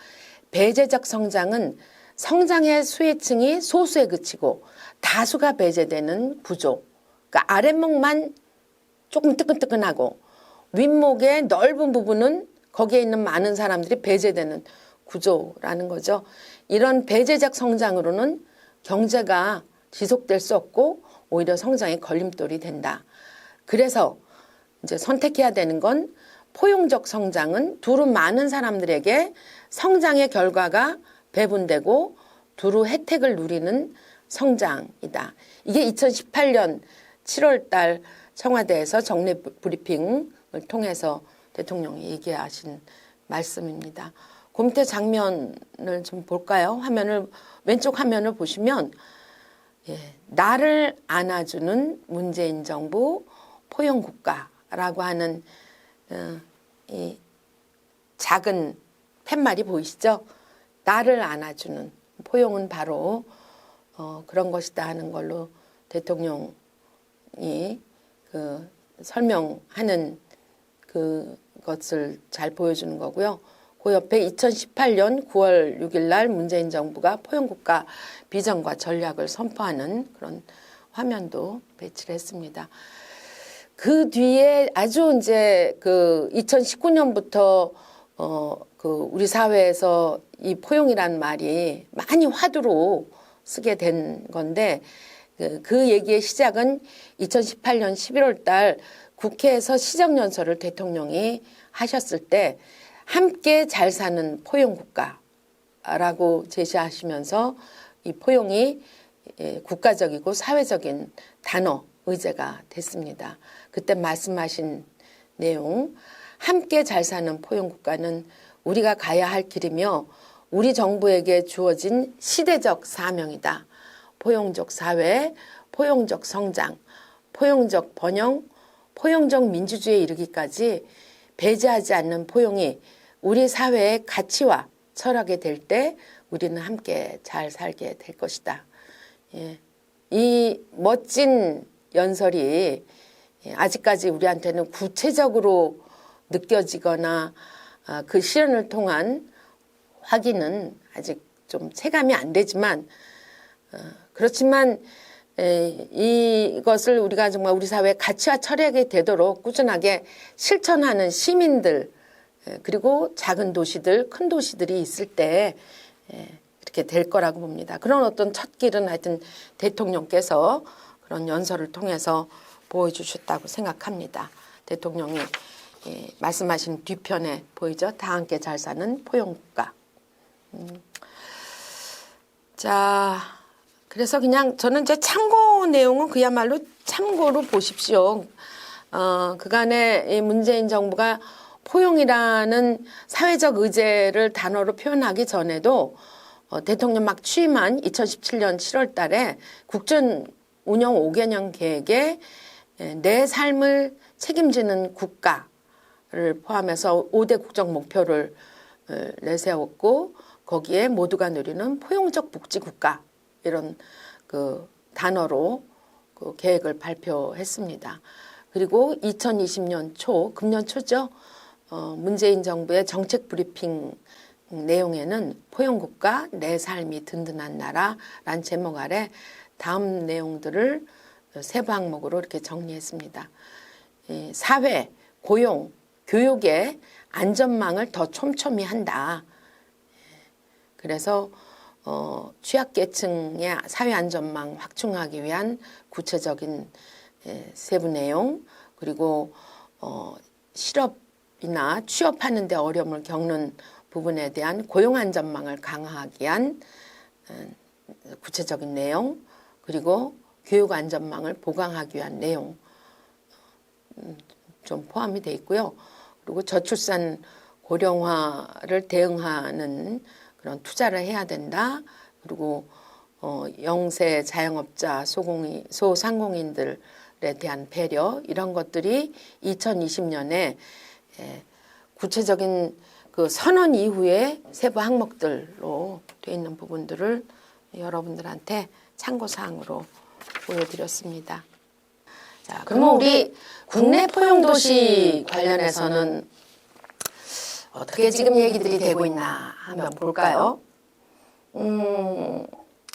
배제적 성장은 성장의 수혜층이 소수에 그치고 다수가 배제되는 구조. 그러니까 아랫목만 조금 뜨끈뜨끈하고 윗목의 넓은 부분은 거기에 있는 많은 사람들이 배제되는 구조라는 거죠. 이런 배제적 성장으로는 경제가 지속될 수 없고 오히려 성장의 걸림돌이 된다. 그래서 이제 선택해야 되는 건 포용적 성장은 두루 많은 사람들에게 성장의 결과가 배분되고 두루 혜택을 누리는 성장이다. 이게 2018년 7월 달 청와대에서 정례 브리핑을 통해서 대통령이 얘기하신 말씀입니다. 그 밑에 장면을 좀 볼까요? 왼쪽 화면을 보시면 나를 안아주는 문재인 정부 포용국가라고 하는 이 작은 팻말이 보이시죠? 나를 안아주는 포용은 바로 그런 것이다 하는 걸로 대통령이 그 설명하는 그것을 잘 보여주는 거고요. 그 옆에 2018년 9월 6일 날 문재인 정부가 포용국가 비전과 전략을 선포하는 그런 화면도 배치를 했습니다. 그 뒤에 아주 이제 그 2019년부터 그 우리 사회에서 이 포용이라는 말이 많이 화두로 쓰게 된 건데 그 얘기의 시작은 2018년 11월 달 국회에서 시정연설을 대통령이 하셨을 때 함께 잘 사는 포용국가라고 제시하시면서 이 포용이 국가적이고 사회적인 단어, 의제가 됐습니다. 그때 말씀하신 내용, 함께 잘 사는 포용국가는 우리가 가야 할 길이며 우리 정부에게 주어진 시대적 사명이다. 포용적 사회, 포용적 성장, 포용적 번영, 포용적 민주주의에 이르기까지 배제하지 않는 포용이 우리 사회의 가치와 철학이 될 때 우리는 함께 잘 살게 될 것이다. 이 멋진 연설이 아직까지 우리한테는 구체적으로 느껴지거나 그 실현을 통한 확인은 아직 좀 체감이 안 되지만 그렇지만 이것을 우리가 정말 우리 사회의 가치와 철학이 되도록 꾸준하게 실천하는 시민들 그리고 작은 도시들, 큰 도시들이 있을 때 이렇게 될 거라고 봅니다. 그런 어떤 첫 길은 하여튼 대통령께서 그런 연설을 통해서 보여주셨다고 생각합니다. 대통령이 말씀하신 뒤편에 보이죠? 다 함께 잘 사는 포용국가. 자, 그래서 그냥 저는 이제 참고 내용은 그야말로 참고로 보십시오. 그간에 문재인 정부가 포용이라는 사회적 의제를 단어로 표현하기 전에도 대통령 막 취임한 2017년 7월 달에 국정 운영 5개년 계획에 내 삶을 책임지는 포함해서 5대 국정 목표를 내세웠고 거기에 모두가 누리는 포용적 복지국가 이런 그 단어로 그 계획을 발표했습니다. 그리고 2020년 초, 금년 초죠. 문재인 정부의 정책 브리핑 내용에는 포용국가, 내 삶이 든든한 나라라는 제목 아래 다음 내용들을 세부 항목으로 이렇게 정리했습니다. 사회, 고용, 교육의 안전망을 더 촘촘히 한다. 그래서 취약계층의 사회 안전망 확충하기 위한 구체적인 세부 내용, 그리고 실업이나 취업하는 데 어려움을 겪는 부분에 대한 고용 안전망을 강화하기 위한 구체적인 내용, 그리고 교육 안전망을 보강하기 위한 내용 좀 포함이 되어 있고요. 그리고 저출산 고령화를 대응하는 그런 투자를 해야 된다. 그리고 영세 자영업자, 소상공인들에 대한 배려 이런 것들이 2020년에 구체적인 그 선언 이후에 세부 항목들로 되어 있는 부분들을 여러분들한테 참고사항으로 보여드렸습니다. 자, 그러면 우리 국내 포용도시 관련해서는 어떻게 지금 얘기들이 되고 있나 한번 볼까요?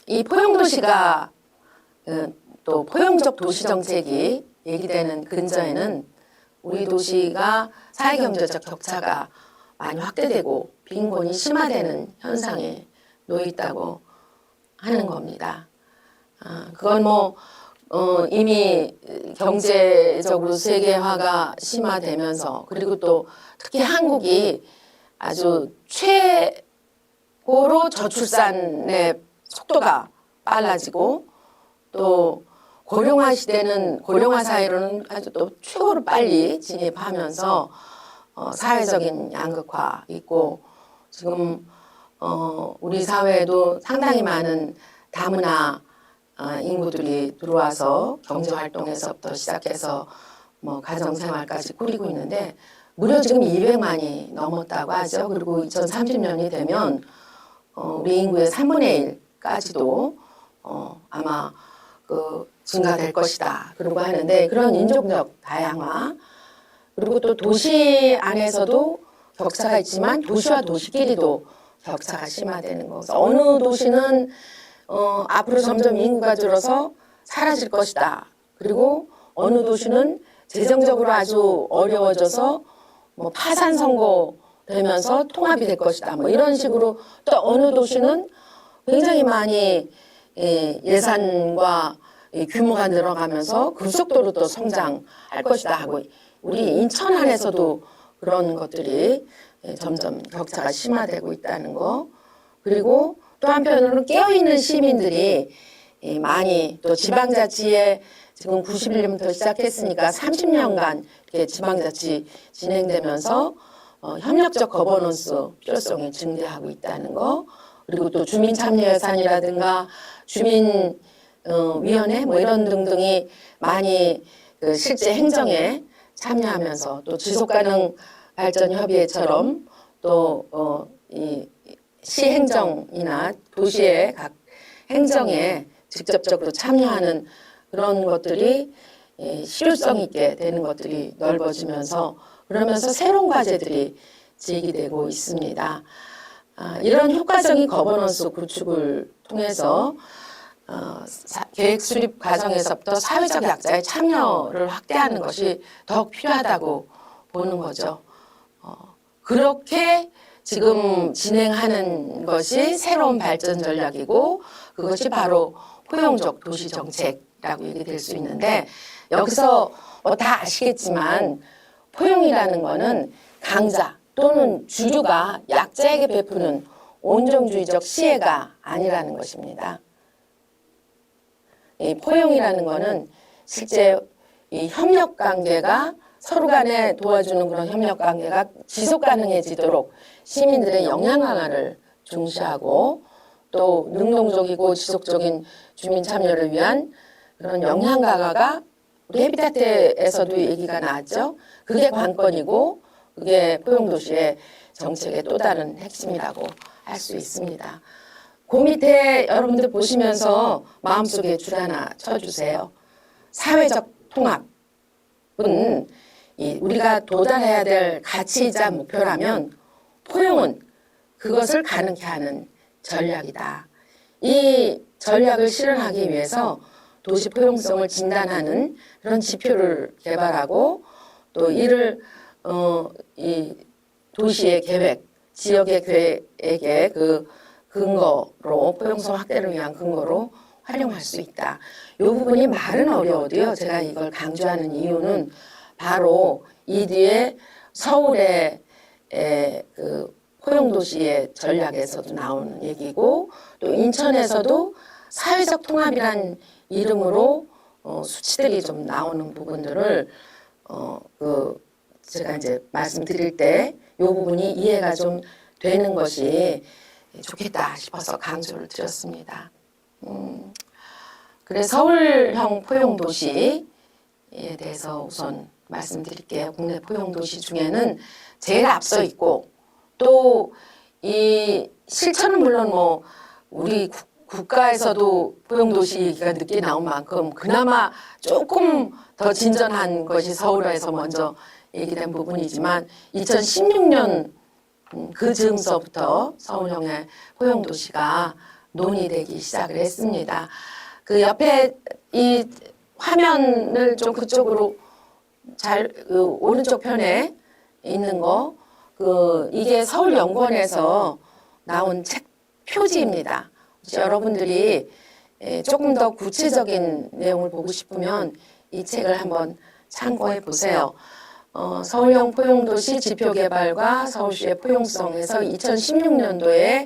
이 포용도시가 또 포용적 도시정책이 얘기되는 근저에는 우리 도시가 사회경제적 격차가 많이 확대되고 빈곤이 심화되는 현상에 놓여 있다고 하는 겁니다. 그건 이미 경제적으로 세계화가 심화되면서 그리고 또 특히 한국이 아주 최고로 저출산의 속도가 빨라지고 또 고령화 시대는 고령화 사회로는 아주 또 최고로 빨리 진입하면서 사회적인 양극화 있고 지금 우리 사회에도 상당히 많은 다문화 인구들이 들어와서 경제활동에서부터 시작해서 가정생활까지 꾸리고 있는데 무려 지금 200만이 넘었다고 하죠. 그리고 2030년이 되면 우리 인구의 3분의 1까지도 아마 증가될 것이다. 그러고 하는데 그런 인종적 다양화 그리고 또 도시 안에서도 격차가 있지만 도시와 도시끼리도 격차가 심화되는 거. 어느 도시는 앞으로 점점 인구가 줄어서 사라질 것이다. 그리고 어느 도시는 재정적으로 아주 어려워져서 파산 선고되면서 통합이 될 것이다. 이런 식으로 또 어느 도시는 굉장히 많이 예산과 규모가 늘어가면서 급속도로 또 성장할 것이다 하고 우리 인천 안에서도 그런 것들이 점점 격차가 심화되고 있다는 거. 그리고 또 한편으로는 깨어있는 시민들이 많이 또 지방자치에 지금 91년부터 시작했으니까 30년간 이렇게 지방자치 진행되면서 협력적 거버넌스 필요성이 증대하고 있다는 거. 그리고 또 주민참여예산이라든가 주민위원회 이런 등등이 많이 실제 행정에 참여하면서 또 지속가능 발전 협의회처럼 또 시행정이나 도시의 각 행정에 직접적으로 참여하는 그런 것들이 실효성 있게 되는 것들이 넓어지면서 그러면서 새로운 과제들이 제기되고 있습니다. 이런 효과적인 거버넌스 구축을 통해서 계획 수립 과정에서부터 사회적 약자의 참여를 확대하는 것이 더욱 필요하다고 보는 거죠. 그렇게 지금 진행하는 것이 새로운 발전 전략이고 그것이 바로 포용적 도시 정책이라고 얘기될 수 있는데 여기서 다 아시겠지만 포용이라는 거는 강자 또는 주류가 약자에게 베푸는 온정주의적 시혜가 아니라는 것입니다. 이 포용이라는 거는 실제 이 협력 관계가 서로 간에 도와주는 그런 협력 관계가 지속 가능해지도록 시민들의 역량 강화를 중시하고 또 능동적이고 지속적인 주민 참여를 위한 그런 역량 강화가 우리 해비타트에서도 얘기가 나왔죠. 그게 관건이고 그게 포용도시의 정책의 또 다른 핵심이라고 할 수 있습니다. 그 밑에 여러분들 보시면서 마음속에 줄 하나 쳐주세요. 사회적 통합은 우리가 도달해야 될 가치이자 목표라면 포용은 그것을 가능케 하는 전략이다. 이 전략을 실현하기 위해서 도시 포용성을 진단하는 그런 지표를 개발하고 또 이를 이 도시의 계획, 지역의 계획의 그 근거로 포용성 확대를 위한 근거로 활용할 수 있다. 이 부분이 말은 어려워도요. 제가 이걸 강조하는 이유는 바로 이 뒤에 서울의 그 포용도시의 전략에서도 나오는 얘기고 또 인천에서도 사회적 통합이란 이름으로 수치들이 좀 나오는 부분들을 제가 이제 말씀드릴 때 이 부분이 이해가 좀 되는 것이 좋겠다 싶어서 강조를 드렸습니다. 그래 서울형 포용도시에 대해서 우선 말씀드릴게요. 국내 포용도시 중에는 제일 앞서 있고 또 이 실천은 물론 뭐 우리 국가에서도 포용도시 얘기가 늦게 나온 만큼 그나마 조금 더 진전한 것이 서울에서 먼저 얘기된 부분이지만 2016년 그 즈음서부터 서울형의 포용도시가 논의되기 시작을 했습니다. 그 옆에 이 화면을 좀 그쪽으로 오른쪽 편에 있는 거, 이게 서울연구원에서 나온 책 표지입니다. 여러분들이 조금 더 구체적인 내용을 보고 싶으면 이 책을 한번 참고해 보세요. 서울형 포용도시 지표개발과 서울시의 포용성에서 2016년도에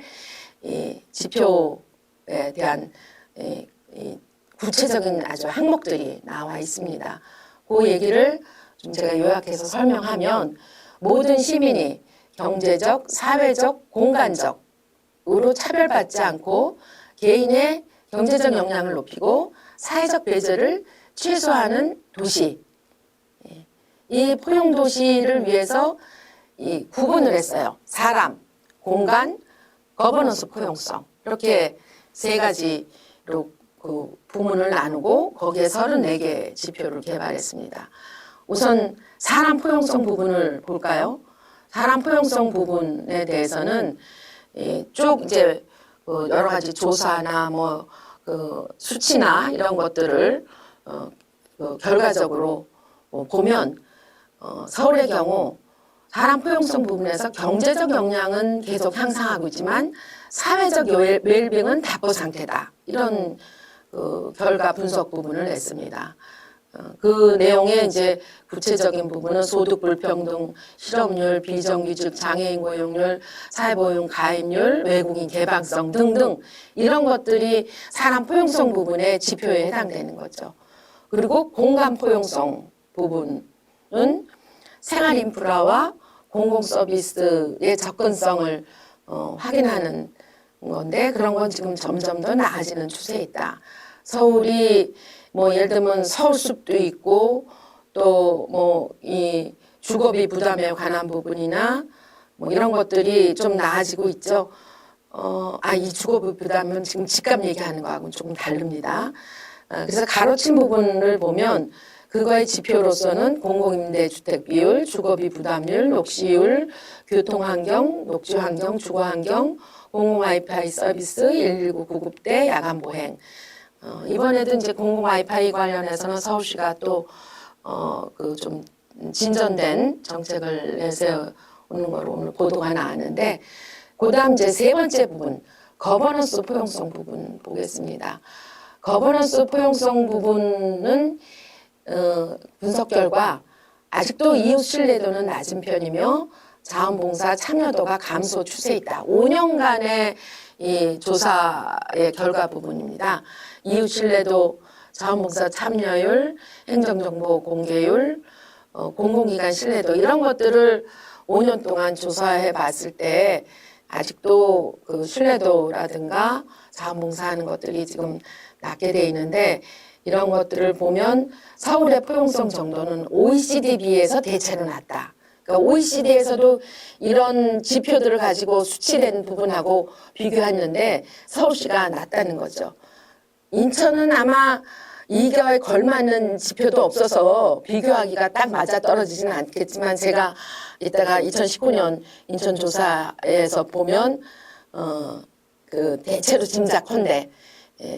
이 지표에 대한 이 구체적인 아주 항목들이 나와 있습니다. 그 얘기를 좀 제가 요약해서 설명하면 모든 시민이 경제적, 사회적, 공간적으로 차별받지 않고 개인의 경제적 역량을 높이고 사회적 배제를 최소화하는 도시. 이 포용도시를 위해서 구분을 했어요. 사람, 공간, 거버넌스 포용성. 이렇게 세 가지로 그 부문을 나누고 거기에 34개 지표를 개발했습니다. 우선 사람 포용성 부분을 볼까요? 사람 포용성 부분에 대해서는 쭉 이제 여러 가지 조사나 뭐 그 수치나 이런 것들을 결과적으로 보면 서울의 경우 사람 포용성 부분에서 경제적 역량은 계속 향상하고 있지만 사회적 웰빙은 답보 상태다. 이런 결과 분석 부분을 냈습니다. 그 내용의 이제 구체적인 부분은 소득 불평등, 실업률, 비정규직 장애인 고용률, 사회보험 가입률, 외국인 개방성 등등 이런 것들이 사람 포용성 부분의 지표에 해당되는 거죠. 그리고 공간 포용성 부분은 생활 인프라와 공공 서비스의 접근성을 확인하는 건데 그런 건 지금 점점 더 나아지는 추세에 있다. 서울이 뭐 예를 들면 서울숲도 있고 또 뭐 이 주거비 부담에 관한 부분이나 뭐 이런 것들이 좀 나아지고 있죠. 이 주거비 부담은 지금 집값 얘기하는 거하고는 조금 다릅니다. 그래서 가로친 부분을 보면 그거의 지표로서는 공공임대주택 비율, 주거비 부담률, 녹지율, 교통환경, 녹지환경, 주거환경, 공공 와이파이 서비스, 119 구급대, 야간 보행. 이번에도 이제 공공 와이파이 관련해서는 서울시가 또 그 좀 진전된 정책을 내세우는 거로 오늘 보도가 나왔는데 그다음 이제 세 번째 부분 거버넌스 포용성 부분 보겠습니다. 거버넌스 포용성 부분은 분석 결과 아직도 이웃 신뢰도는 낮은 편이며 자원봉사 참여도가 감소 추세에 있다. 5년간의 이 조사의 결과 부분입니다. 이웃 신뢰도, 자원봉사 참여율, 행정정보 공개율, 공공기관 신뢰도 이런 것들을 5년 동안 조사해 봤을 때 아직도 그 신뢰도라든가 자원봉사하는 것들이 지금 낮게 돼 있는데 이런 것들을 보면 서울의 포용성 정도는 OECD에 비해서 대체로 낮다. 그러니까 OECD에서도 이런 지표들을 가지고 수치된 부분하고 비교했는데 서울시가 낮다는 거죠. 인천은 아마 이거에 걸맞는 지표도 없어서 비교하기가 딱 맞아 떨어지지는 않겠지만 제가 이따가 2019년 인천조사에서 보면 그 대체로 짐작컨대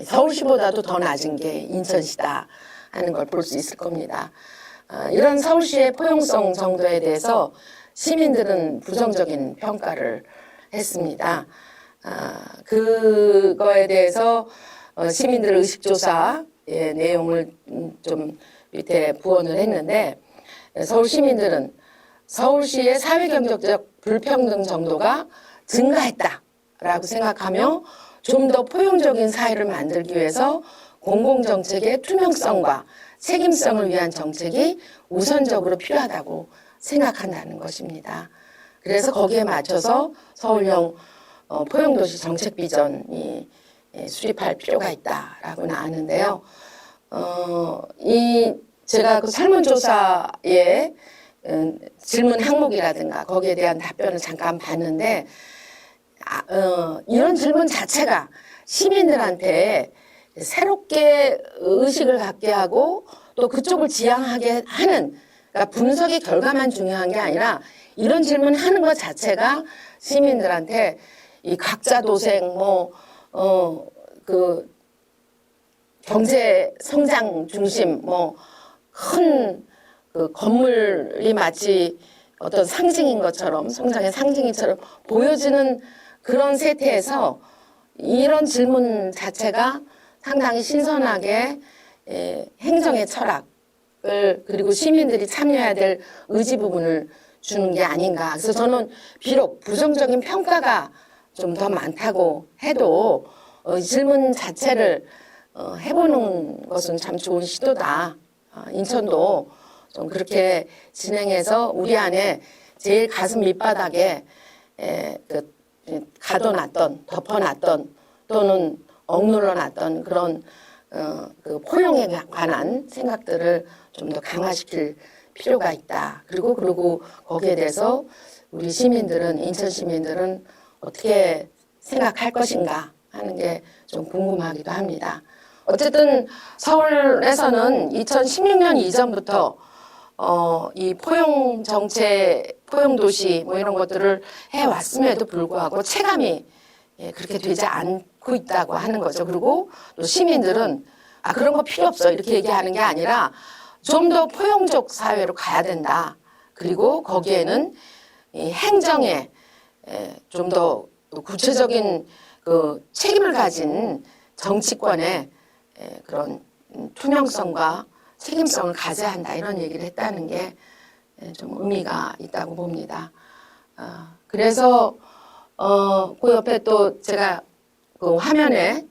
서울시보다도 더 낮은 게 인천시다 하는 걸 볼 수 있을 겁니다. 이런 서울시의 포용성 정도에 대해서 시민들은 부정적인 평가를 했습니다. 그거에 대해서 시민들 의식조사의 내용을 좀 밑에 부원을 했는데 서울 시민들은 서울시의 사회경제적 불평등 정도가 증가했다라고 생각하며 좀 더 포용적인 사회를 만들기 위해서 공공정책의 투명성과 책임성을 위한 정책이 우선적으로 필요하다고 생각한다는 것입니다. 그래서 거기에 맞춰서 서울형 포용도시 정책 비전이 수립할 필요가 있다라고 나왔는데요. 제가 그 설문조사의 질문 항목이라든가 거기에 대한 답변을 잠깐 봤는데 이런 질문 자체가 시민들한테 새롭게 의식을 갖게 하고 또 그쪽을 지향하게 하는 그러니까 분석의 결과만 중요한 게 아니라 이런 질문하는 것 자체가 시민들한테 이 각자 도생 그 경제 성장 중심 큰 그 건물이 마치 어떤 상징인 것처럼 성장의 상징이처럼 보여지는 그런 세태에서 이런 질문 자체가 상당히 신선하게 행정의 철학을 그리고 시민들이 참여해야 될 의지 부분을 주는 게 아닌가. 그래서 저는 비록 부정적인 평가가 좀 더 많다고 해도 질문 자체를 해보는 것은 참 좋은 시도다. 인천도 좀 그렇게 진행해서 우리 안에 제일 가슴 밑바닥에 가둬놨던, 덮어놨던 또는 억눌러놨던 그런 그 포용에 관한 생각들을 좀 더 강화시킬 필요가 있다. 그리고 거기에 대해서 우리 시민들은 인천 시민들은 어떻게 생각할 것인가 하는 게 좀 궁금하기도 합니다. 어쨌든 서울에서는 2016년 이전부터 이 포용 정책, 포용 도시 이런 것들을 해왔음에도 불구하고 체감이 그렇게 되지 않고 있다고 하는 거죠. 그리고 또 시민들은 그런 거 필요 없어 이렇게 얘기하는 게 아니라 좀 더 포용적 사회로 가야 된다. 그리고 거기에는 이 행정에 좀 더 구체적인 그 책임을 가진 정치권의 그런 투명성과 책임성을 가져야 한다 이런 얘기를 했다는 게 좀 의미가 있다고 봅니다. 그래서 그 옆에 또 제가 그 화면에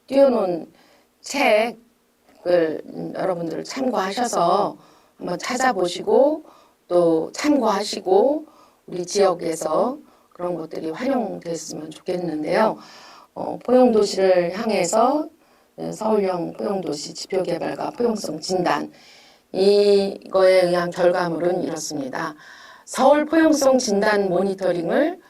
띄워놓은 책을 여러분들 참고하셔서 한번 찾아보시고 또 참고하시고 우리 지역에서 그런 것들이 활용됐으면 좋겠는데요. 포용도시를 향해서 서울형 포용도시 지표개발과 포용성 진단 이거에 의한 결과물은 이렇습니다. 서울 포용성 진단 모니터링을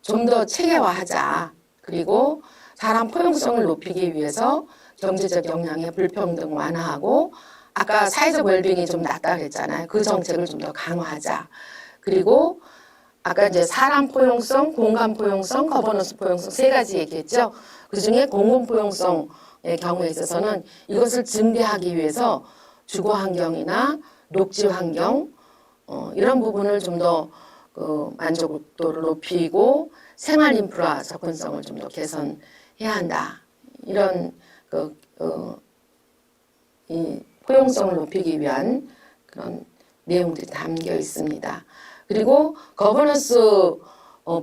좀 더 체계화하자. 그리고 사람 포용성을 높이기 위해서 경제적 역량의 불평등 완화하고 아까 사회적 웰빙이 좀 낮다 그랬잖아요. 그 정책을 좀 더 강화하자. 그리고 아까 이제 사람 포용성, 공간 포용성, 거버넌스 포용성 세 가지 얘기했죠. 그중에 공공 포용성의 경우에 있어서는 이것을 증대하기 위해서 주거 환경이나 녹지 환경 이런 부분을 좀 더 만족도를 높이고 생활 인프라 접근성을 좀 더 개선해야 한다. 이런 이 포용성을 높이기 위한 그런 내용들이 담겨 있습니다. 그리고 거버넌스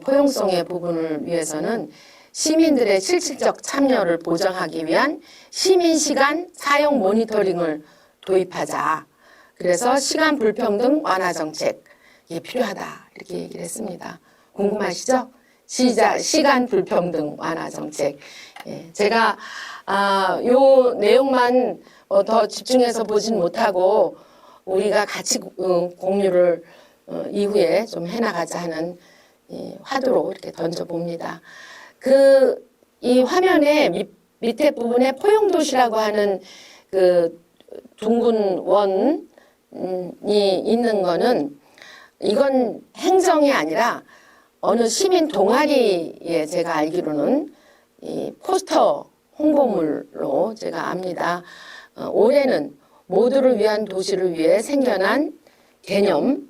포용성의 부분을 위해서는 시민들의 실질적 참여를 보장하기 위한 시민시간 사용 모니터링을 도입하자. 그래서 시간 불평등 완화 정책이 필요하다. 이렇게 얘기를 했습니다. 궁금하시죠? 시간 불평등 완화 정책. 제가 요 내용만 더 집중해서 보진 못하고 우리가 같이 공유를 이후에 좀 해나가자 하는 이 화두로 이렇게 던져봅니다. 이 화면에 밑에 부분에 포용도시라고 하는 그 둥근 원이 있는 거는 이건 행정이 아니라 어느 시민 동아리에 제가 알기로는 이 포스터 홍보물로 제가 압니다. 올해는 모두를 위한 도시를 위해 생겨난 개념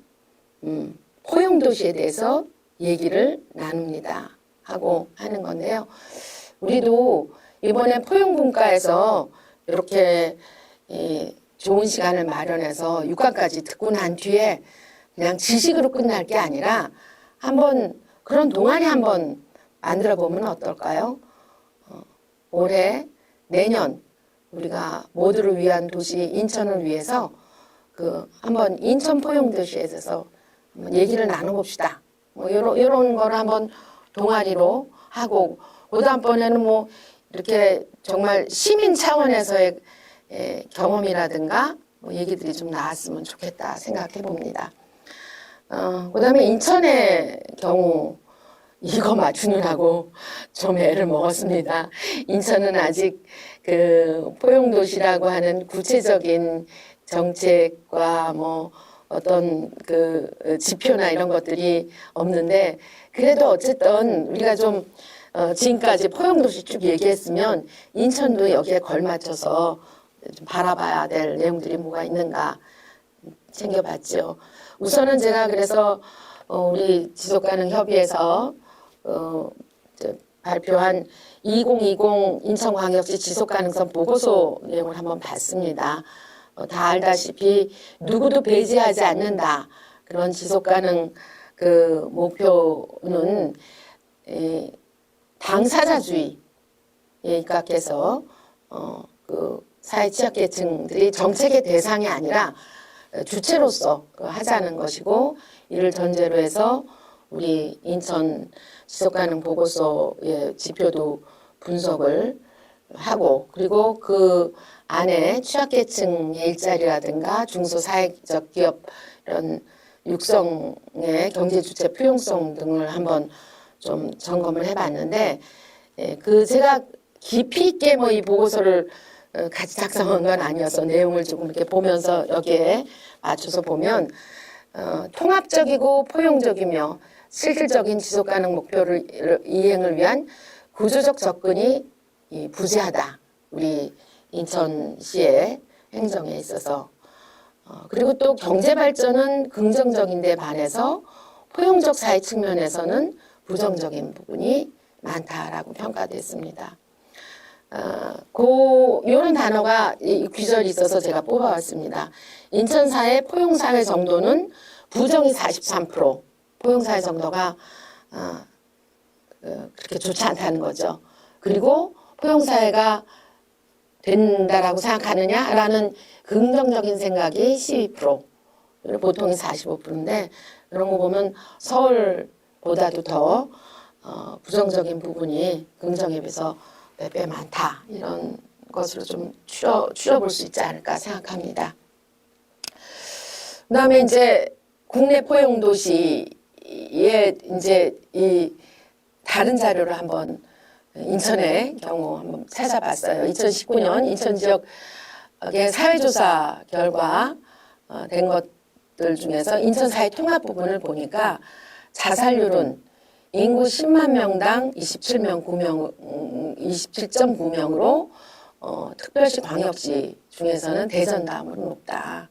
포용도시에 대해서 얘기를 나눕니다 하고 하는 건데요. 우리도 이번에 포용분과에서 이렇게 좋은 시간을 마련해서 6강까지 듣고 난 뒤에 그냥 지식으로 끝날 게 아니라 한번 그런 동아리 한번 만들어 보면 어떨까요? 올해 내년 우리가 모두를 위한 도시 인천을 위해서 한번 인천 포용도시에 대해서 한번 얘기를 나눠봅시다. 뭐 이런 거를 한번 동아리로 하고 그다음번에는 뭐 이렇게 정말 시민 차원에서의 경험이라든가 뭐 얘기들이 좀 나왔으면 좋겠다 생각해 봅니다. 그다음에 인천의 경우 이거 맞추느라고 좀 애를 먹었습니다. 인천은 아직 그 포용도시라고 하는 구체적인 정책과 뭐 어떤 그 지표나 이런 것들이 없는데 그래도 어쨌든 우리가 좀 지금까지 포용도시 쭉 얘기했으면 인천도 여기에 걸맞춰서 좀 바라봐야 될 내용들이 뭐가 있는가 챙겨봤죠. 우선은 제가 그래서 우리 지속가능협의회에서 발표한 2020 인천광역시 지속가능성 보고서 내용을 한번 봤습니다. 다 알다시피 누구도 배제하지 않는다. 그런 지속가능 그 목표는 당사자주의에 입각해서 그 사회 취약계층들이 정책의 대상이 아니라 주체로서 하자는 것이고 이를 전제로 해서 우리 인천 지속가능 보고서의 지표도 분석을 하고 그리고 그 안에 취약계층의 일자리라든가 중소사회적 기업 이런 육성의 경제주체 필요성 등을 한번 좀 점검을 해봤는데 제가 깊이 있게 뭐 이 보고서를 같이 작성한 건 아니어서 내용을 조금 이렇게 보면서 여기에 맞춰서 보면 통합적이고 포용적이며 실질적인 지속가능 목표를 이행을 위한 구조적 접근이 부재하다. 우리 인천시의 행정에 있어서 그리고 또 경제발전은 긍정적인데 반해서 포용적 사회 측면에서는 부정적인 부분이 많다라고 평가됐습니다. 이런 단어가 이 귀절이 있어서 제가 뽑아왔습니다. 인천사의 포용사회 정도는 부정이 43%, 포용사회 정도가 그렇게 좋지 않다는 거죠. 그리고 포용사회가 된다라고 생각하느냐라는 긍정적인 생각이 12%, 보통이 45%인데 그런 거 보면 서울보다도 더 부정적인 부분이 긍정에 비해서 몇 배 많다 이런 것으로 좀 추려볼 수 있지 않을까 생각합니다. 그다음에 이제 국내 포용도시의 이제 이 다른 자료를 한번 인천의 경우 한번 찾아봤어요. 2019년 인천 지역의 사회조사 결과 된 것들 중에서 인천 사회 통합 부분을 보니까 자살률은 인구 10만 명당 27.9명으로 특별시 광역시 중에서는 대전 다음으로 높다.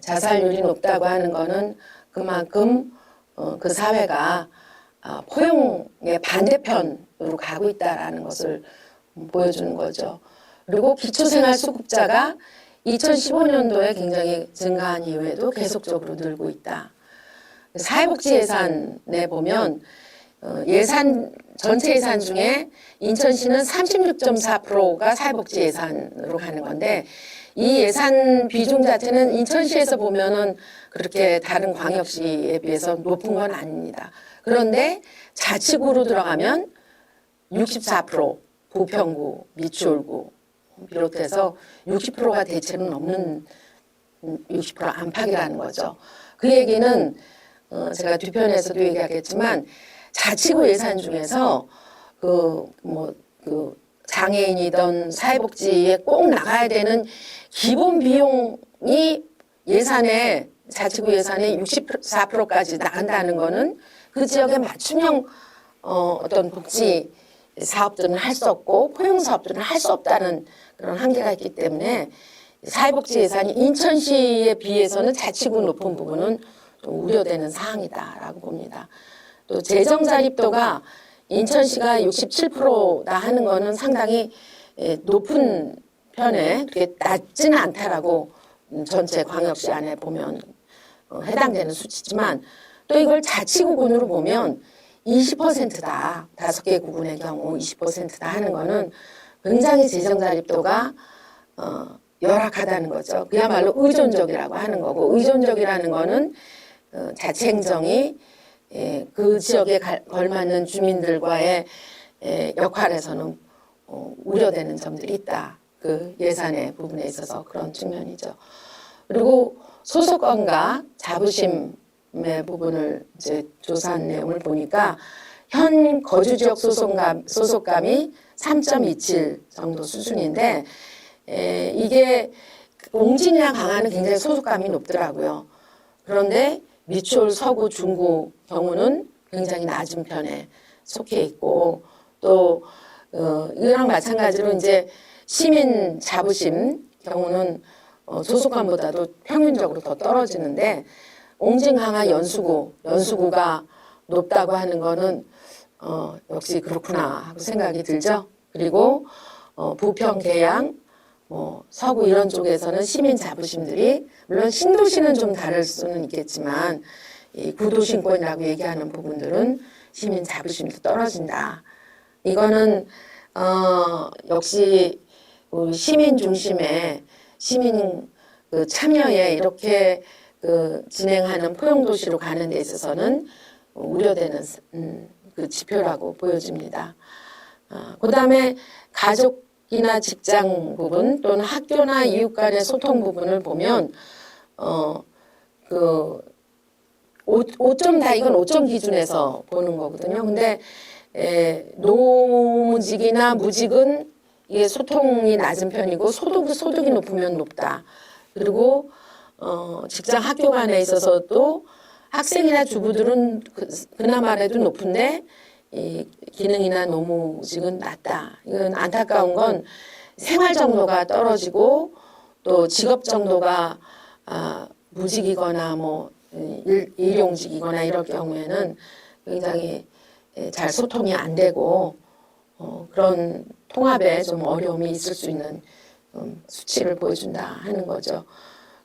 자살률이 높다고 하는 거는 그만큼 그 사회가 포용의 반대편으로 가고 있다는 것을 보여주는 거죠. 그리고 기초생활수급자가 2015년도에 굉장히 증가한 이후에도 계속적으로 늘고 있다. 사회복지 예산에 보면 전체 예산 중에 인천시는 36.4%가 사회복지 예산으로 가는 건데 이 예산 비중 자체는 인천시에서 보면은 그렇게 다른 광역시에 비해서 높은 건 아닙니다. 그런데 자치구로 들어가면 64%, 부평구, 미추홀구 비롯해서 60%가 대체는 넘는 60% 안팎이라는 거죠. 그 얘기는 제가 뒤편에서도 얘기하겠지만 자치구 예산 중에서 그 장애인이든 사회복지에 꼭 나가야 되는 기본 비용이 예산에 자치구 예산의 64%까지 나간다는 거는 그 지역에 맞춤형 어떤 복지 사업들은 할 수 없고 포용 사업들은 할 수 없다는 그런 한계가 있기 때문에 사회복지 예산이 인천시에 비해서는 자치구 높은 부분은 좀 우려되는 사항이다라고 봅니다. 또 재정 자립도가 인천시가 67%다 하는 거는 상당히 높은 편에 그렇게 낮지는 않다라고 전체 광역시 안에 보면 해당되는 수치지만 또 이걸 자치구군으로 보면 20%다. 5개 구군의 경우 20%다 하는 거는 굉장히 재정 자립도가 열악하다는 거죠. 그야말로 의존적이라고 하는 거고 의존적이라는 거는 자치행정이 그 지역에 걸맞는 주민들과의 역할에서는 우려되는 점들이 있다. 그 예산의 부분에 있어서 그런 측면이죠. 그리고 소속건과 자부심의 부분을 이제 조사한 내용을 보니까 현 거주지역 소속감이 3.27 정도 수준인데 이게 옹진이나 강화는 굉장히 소속감이 높더라고요. 그런데 미추홀, 서구, 중구 경우는 굉장히 낮은 편에 속해 있고 또 이거랑 마찬가지로 이제 시민 자부심 경우는 소속감보다도 평균적으로 더 떨어지는데 옹진, 강화, 연수구가 높다고 하는 거는 역시 그렇구나 하고 생각이 들죠. 그리고 부평, 계양, 서구 이런 쪽에서는 시민 자부심들이 물론 신도시는 좀 다를 수는 있겠지만 이 구도심권이라고 얘기하는 부분들은 시민 자부심도 떨어진다. 이거는 역시 우리 시민 중심의 시민 그 참여에 이렇게 그 진행하는 포용도시로 가는 데 있어서는 우려되는 그 지표라고 보여집니다. 그 다음에 가족이나 직장 부분 또는 학교나 이웃 간의 소통 부분을 보면 그 5점 다 이건 5점 기준에서 보는 거거든요. 근데 노무직이나 무직은 이게 소통이 낮은 편이고 소득이 높으면 높다. 그리고 직장 학교 간에 있어서도 학생이나 주부들은 그나마라도 높은데 이 기능이나 노무직은 낮다. 이건 안타까운 건 생활 정도가 떨어지고 또 직업 정도가 무직이거나 일용직이거나 이럴 경우에는 굉장히 잘 소통이 안 되고 그런 통합에 좀 어려움이 있을 수 있는 수치를 보여준다 하는 거죠.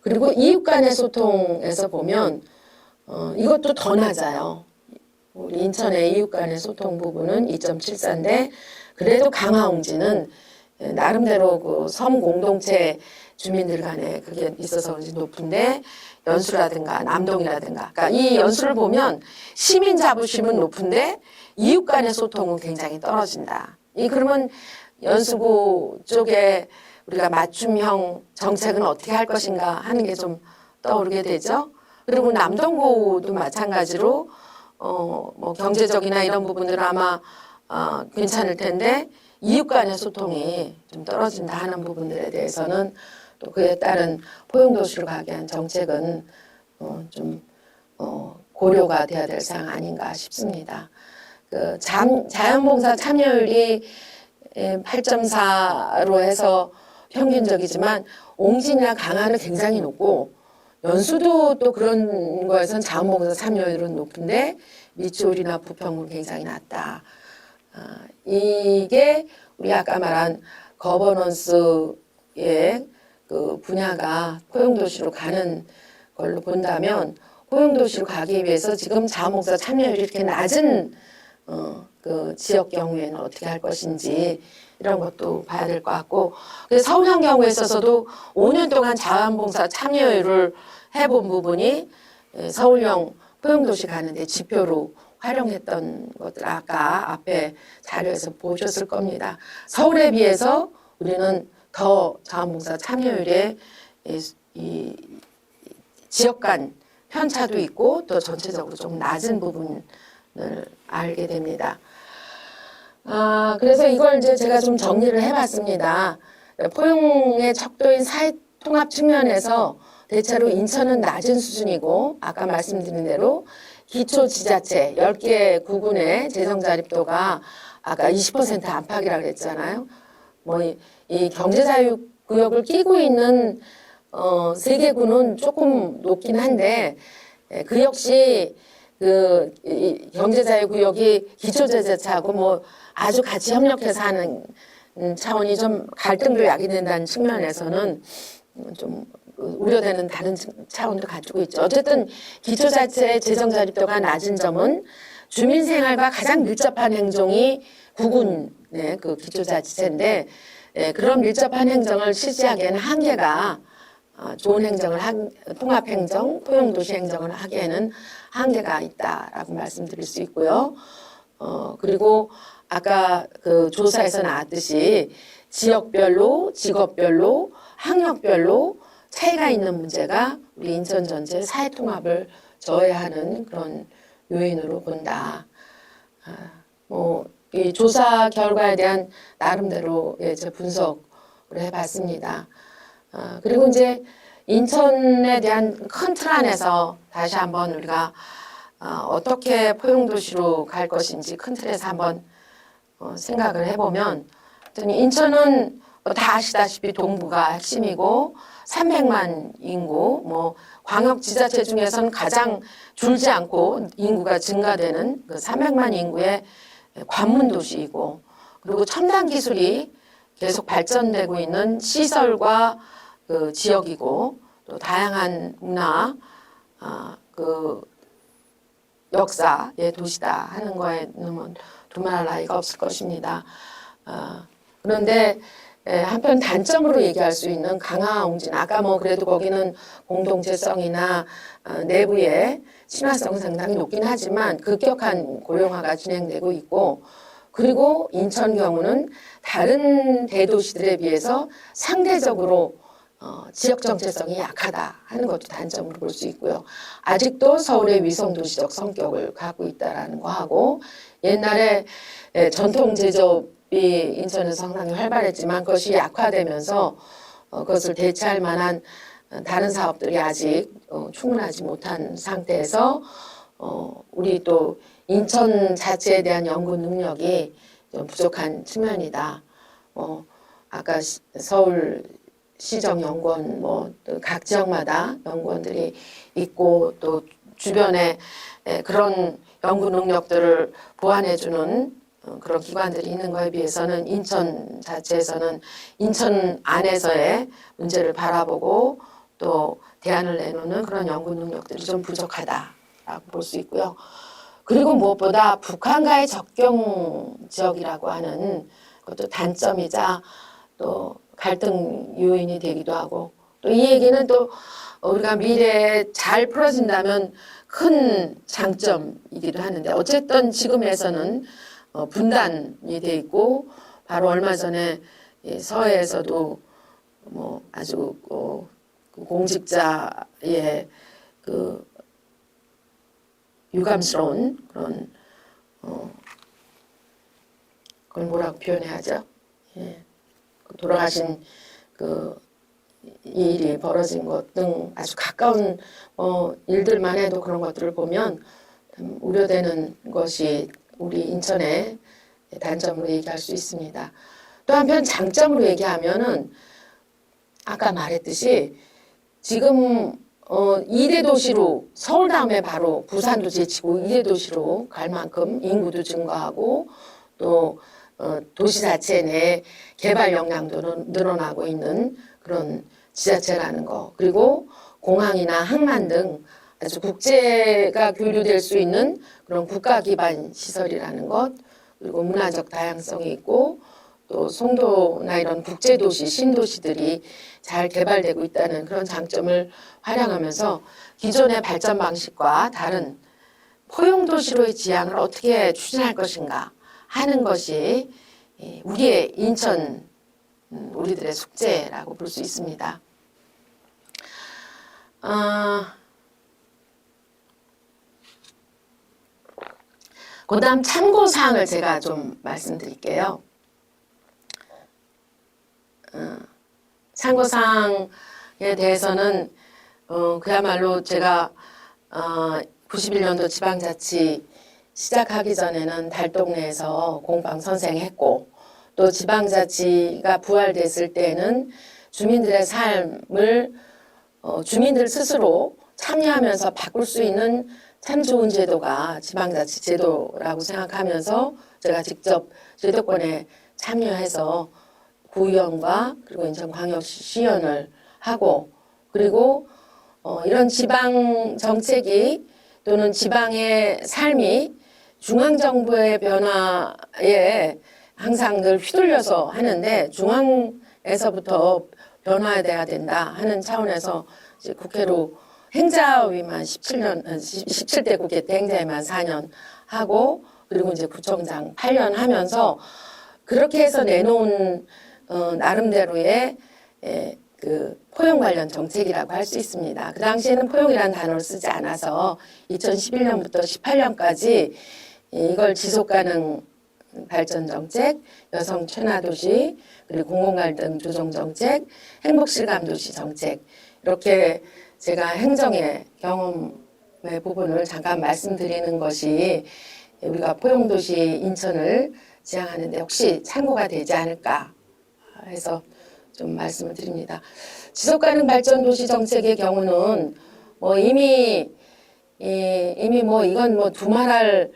그리고 이웃 간의 소통에서 보면 이것도 더 낮아요. 우리 인천의 이웃 간의 소통 부분은 2.74인데 그래도 강화옹진은 나름대로 그 섬 공동체 주민들 간에 그게 있어서 그런지 높은데 연수라든가 남동이라든가 그러니까 이 연수를 보면 시민 자부심은 높은데 이웃 간의 소통은 굉장히 떨어진다. 그러면 연수구 쪽에 우리가 맞춤형 정책은 어떻게 할 것인가 하는 게 좀 떠오르게 되죠. 그리고 남동구도 마찬가지로 경제적이나 이런 부분들은 아마 괜찮을 텐데 이웃 간의 소통이 좀 떨어진다 하는 부분들에 대해서는 또 그에 따른 포용도시로 가게 한 정책은 좀 고려가 돼야 될 사항 아닌가 싶습니다. 그 자연봉사 참여율이 8.4로 해서 평균적이지만 옹진이나 강화는 굉장히 높고 연수도 또 그런 거에선 자원봉사 참여율은 높은데 미추홀이나 부평은 굉장히 낮다. 이게 우리 아까 말한 거버넌스의 그 분야가 포용도시로 가는 걸로 본다면 포용도시로 가기 위해서 지금 자원봉사 참여율이 이렇게 낮은 그 지역 경우에는 어떻게 할 것인지 이런 것도 봐야 될 것 같고 서울형 경우에 있어서도 5년 동안 자원봉사 참여율을 해본 부분이 서울형 포용도시 가는데 지표로 활용했던 것들 아까 앞에 자료에서 보셨을 겁니다. 서울에 비해서 우리는 더 자원봉사 참여율에 이 지역 간의 편차도 있고 또 전체적으로 좀 낮은 부분을 알게 됩니다. 그래서 이걸 이제 제가 좀 정리를 해봤습니다. 포용의 척도인 사회통합 측면에서 대체로 인천은 낮은 수준이고 아까 말씀드린 대로 기초지자체 10개 구군의 재정자립도가 아까 20% 안팎이라고 그랬잖아요. 뭐 이 경제자유구역을 끼고 있는 3개 구는 조금 높긴 한데 그 역시 그 경제자유구역이 기초지자체하고 뭐 아주 같이 협력해서 하는 차원이 좀 갈등도 야기된다는 측면에서는 좀 우려되는 다른 차원도 가지고 있죠. 어쨌든 기초자체의 재정자립도가 낮은 점은 주민생활과 가장 밀접한 행정이 구군의 그 기초자치체인데 그런 밀접한 행정을 실시하기에는 한계가 좋은 행정을 통합행정, 포용도시행정을 하기에는 한계가 있다라고 말씀드릴 수 있고요. 그리고 아까 그 조사에서 나왔듯이 지역별로, 직업별로, 학력별로 차이가 있는 문제가 우리 인천 전체의 사회통합을 저해하는 그런 요인으로 본다. 이 조사 결과에 대한 나름대로 제 분석을 해봤습니다. 그리고 이제 인천에 대한 큰 틀 안에서 다시 한번 우리가 어떻게 포용도시로 갈 것인지 큰 틀에서 한번 생각을 해보면 인천은 다 아시다시피 동부가 핵심이고 300만 인구, 뭐 광역지자체 중에서는 가장 줄지 않고 인구가 증가되는 그 300만 인구의 관문도시이고 그리고 첨단 기술이 계속 발전되고 있는 시설과 그 지역이고 또 다양한 문화, 그 역사의 도시다 하는 거에는 두말할 나위가 없을 것입니다. 그런데 한편 단점으로 얘기할 수 있는 강화옹진, 아까 뭐 그래도 거기는 공동체성이나 내부의 친화성 상당히 높긴 하지만 급격한 고령화가 진행되고 있고 그리고 인천 경우는 다른 대도시들에 비해서 상대적으로 지역 정체성이 약하다 하는 것도 단점으로 볼 수 있고요. 아직도 서울의 위성도시적 성격을 갖고 있다라는 거 하고 옛날에 전통 제조업이 인천에서 상당히 활발했지만 그것이 약화되면서 그것을 대체할 만한 다른 사업들이 아직 충분하지 못한 상태에서 우리 또 인천 자체에 대한 연구 능력이 좀 부족한 측면이다. 아까 서울 시정연구원 각 지역마다 연구원들이 있고 또 주변에 그런 연구 능력들을 보완해주는 그런 기관들이 있는 거에 비해서는 인천 자체에서는 인천 안에서의 문제를 바라보고 또 대안을 내놓는 그런 연구 능력들이 좀 부족하다라고 볼 수 있고요. 그리고 무엇보다 북한과의 접경 지역이라고 하는 것도 단점이자 또 갈등 요인이 되기도 하고 또 이 얘기는 또 우리가 미래에 잘 풀어진다면 큰 장점이기도 하는데 어쨌든 지금에서는 분단이 돼 있고 바로 얼마 전에 서해에서도 뭐 아주 공직자의 그 유감스러운 그런 그걸 뭐라고 표현해야 하죠? 돌아가신 그 일이 벌어진 것 등 아주 가까운 일들만 해도 그런 것들을 보면 우려되는 것이 우리 인천의 단점으로 얘기할 수 있습니다. 또 한편 장점으로 얘기하면은 아까 말했듯이 지금 2대 도시로 서울 다음에 바로 부산도 제치고 2대 도시로 갈 만큼 인구도 증가하고 또 도시 자체 내 개발 역량도 늘어나고 있는 그런 지자체라는 거 그리고 공항이나 항만 등 아주 국제가 교류될 수 있는 그런 국가 기반 시설이라는 것 그리고 문화적 다양성이 있고 또 송도나 이런 국제도시 신도시들이 잘 개발되고 있다는 그런 장점을 활용하면서 기존의 발전 방식과 다른 포용도시로의 지향을 어떻게 추진할 것인가 하는 것이 우리의 인천 우리들의 숙제라고 볼 수 있습니다. 그다음 참고사항을 제가 좀 말씀드릴게요. 참고사항에 대해서는 그야말로 제가 91년도 지방자치 시작하기 전에는 달동네에서 공방 선생했고, 또 지방자치가 부활됐을 때는 주민들의 삶을 주민들 스스로 참여하면서 바꿀 수 있는 참 좋은 제도가 지방자치 제도라고 생각하면서 제가 직접 제도권에 참여해서 구의원과 그리고 인천광역시의원을 하고, 그리고 이런 지방 정책이 또는 지방의 삶이 중앙정부의 변화에 항상 늘 휘둘려서 하는데, 중앙에서부터 변화돼야 된다 하는 차원에서 이제 국회로 행자위만 17대 국회 때 행자위만 4년 하고, 그리고 이제 구청장 8년 하면서 그렇게 해서 내놓은 나름대로의 그 포용 관련 정책이라고 할 수 있습니다. 그 당시에는 포용이라는 단어를 쓰지 않아서 2011년부터 18년까지 이걸 지속가능 발전 정책, 여성 최나도시, 그리고 공공갈등 조정 정책, 행복실감 도시 정책, 이렇게 제가 행정의 경험의 부분을 잠깐 말씀드리는 것이 우리가 포용도시 인천을 지향하는데 혹시 참고가 되지 않을까 해서 좀 말씀을 드립니다. 지속가능 발전 도시 정책의 경우는 뭐 이미 뭐 이건 뭐 두말할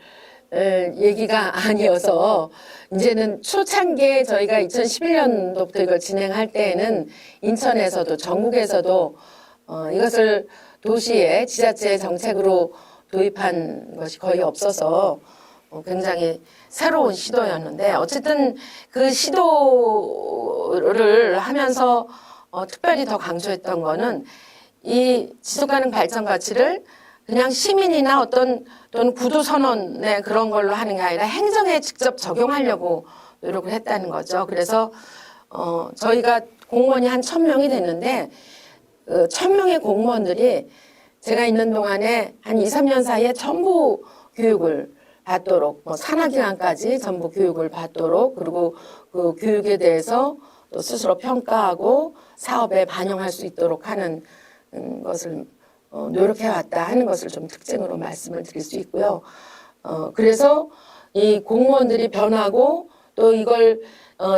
얘기가 아니어서, 이제는 초창기에 저희가 2011년도부터 이걸 진행할 때에는 인천에서도 전국에서도 이것을 도시의 지자체 정책으로 도입한 것이 거의 없어서 굉장히 새로운 시도였는데, 어쨌든 그 시도를 하면서 특별히 더 강조했던 거는 이 지속가능 발전 가치를 그냥 시민이나 어떤 또는 구도선언의 그런 걸로 하는 게 아니라 행정에 직접 적용하려고 노력을 했다는 거죠. 그래서 저희가 공무원이 한 1000명이 됐는데 1000명의 공무원들이 제가 있는 동안에 한 2, 3년 사이에 전부 교육을 받도록, 뭐 산하기관까지 전부 교육을 받도록, 그리고 그 교육에 대해서 또 스스로 평가하고 사업에 반영할 수 있도록 하는 것을 노력해왔다 하는 것을 좀 특징으로 말씀을 드릴 수 있고요. 그래서 이 공무원들이 변하고 또 이걸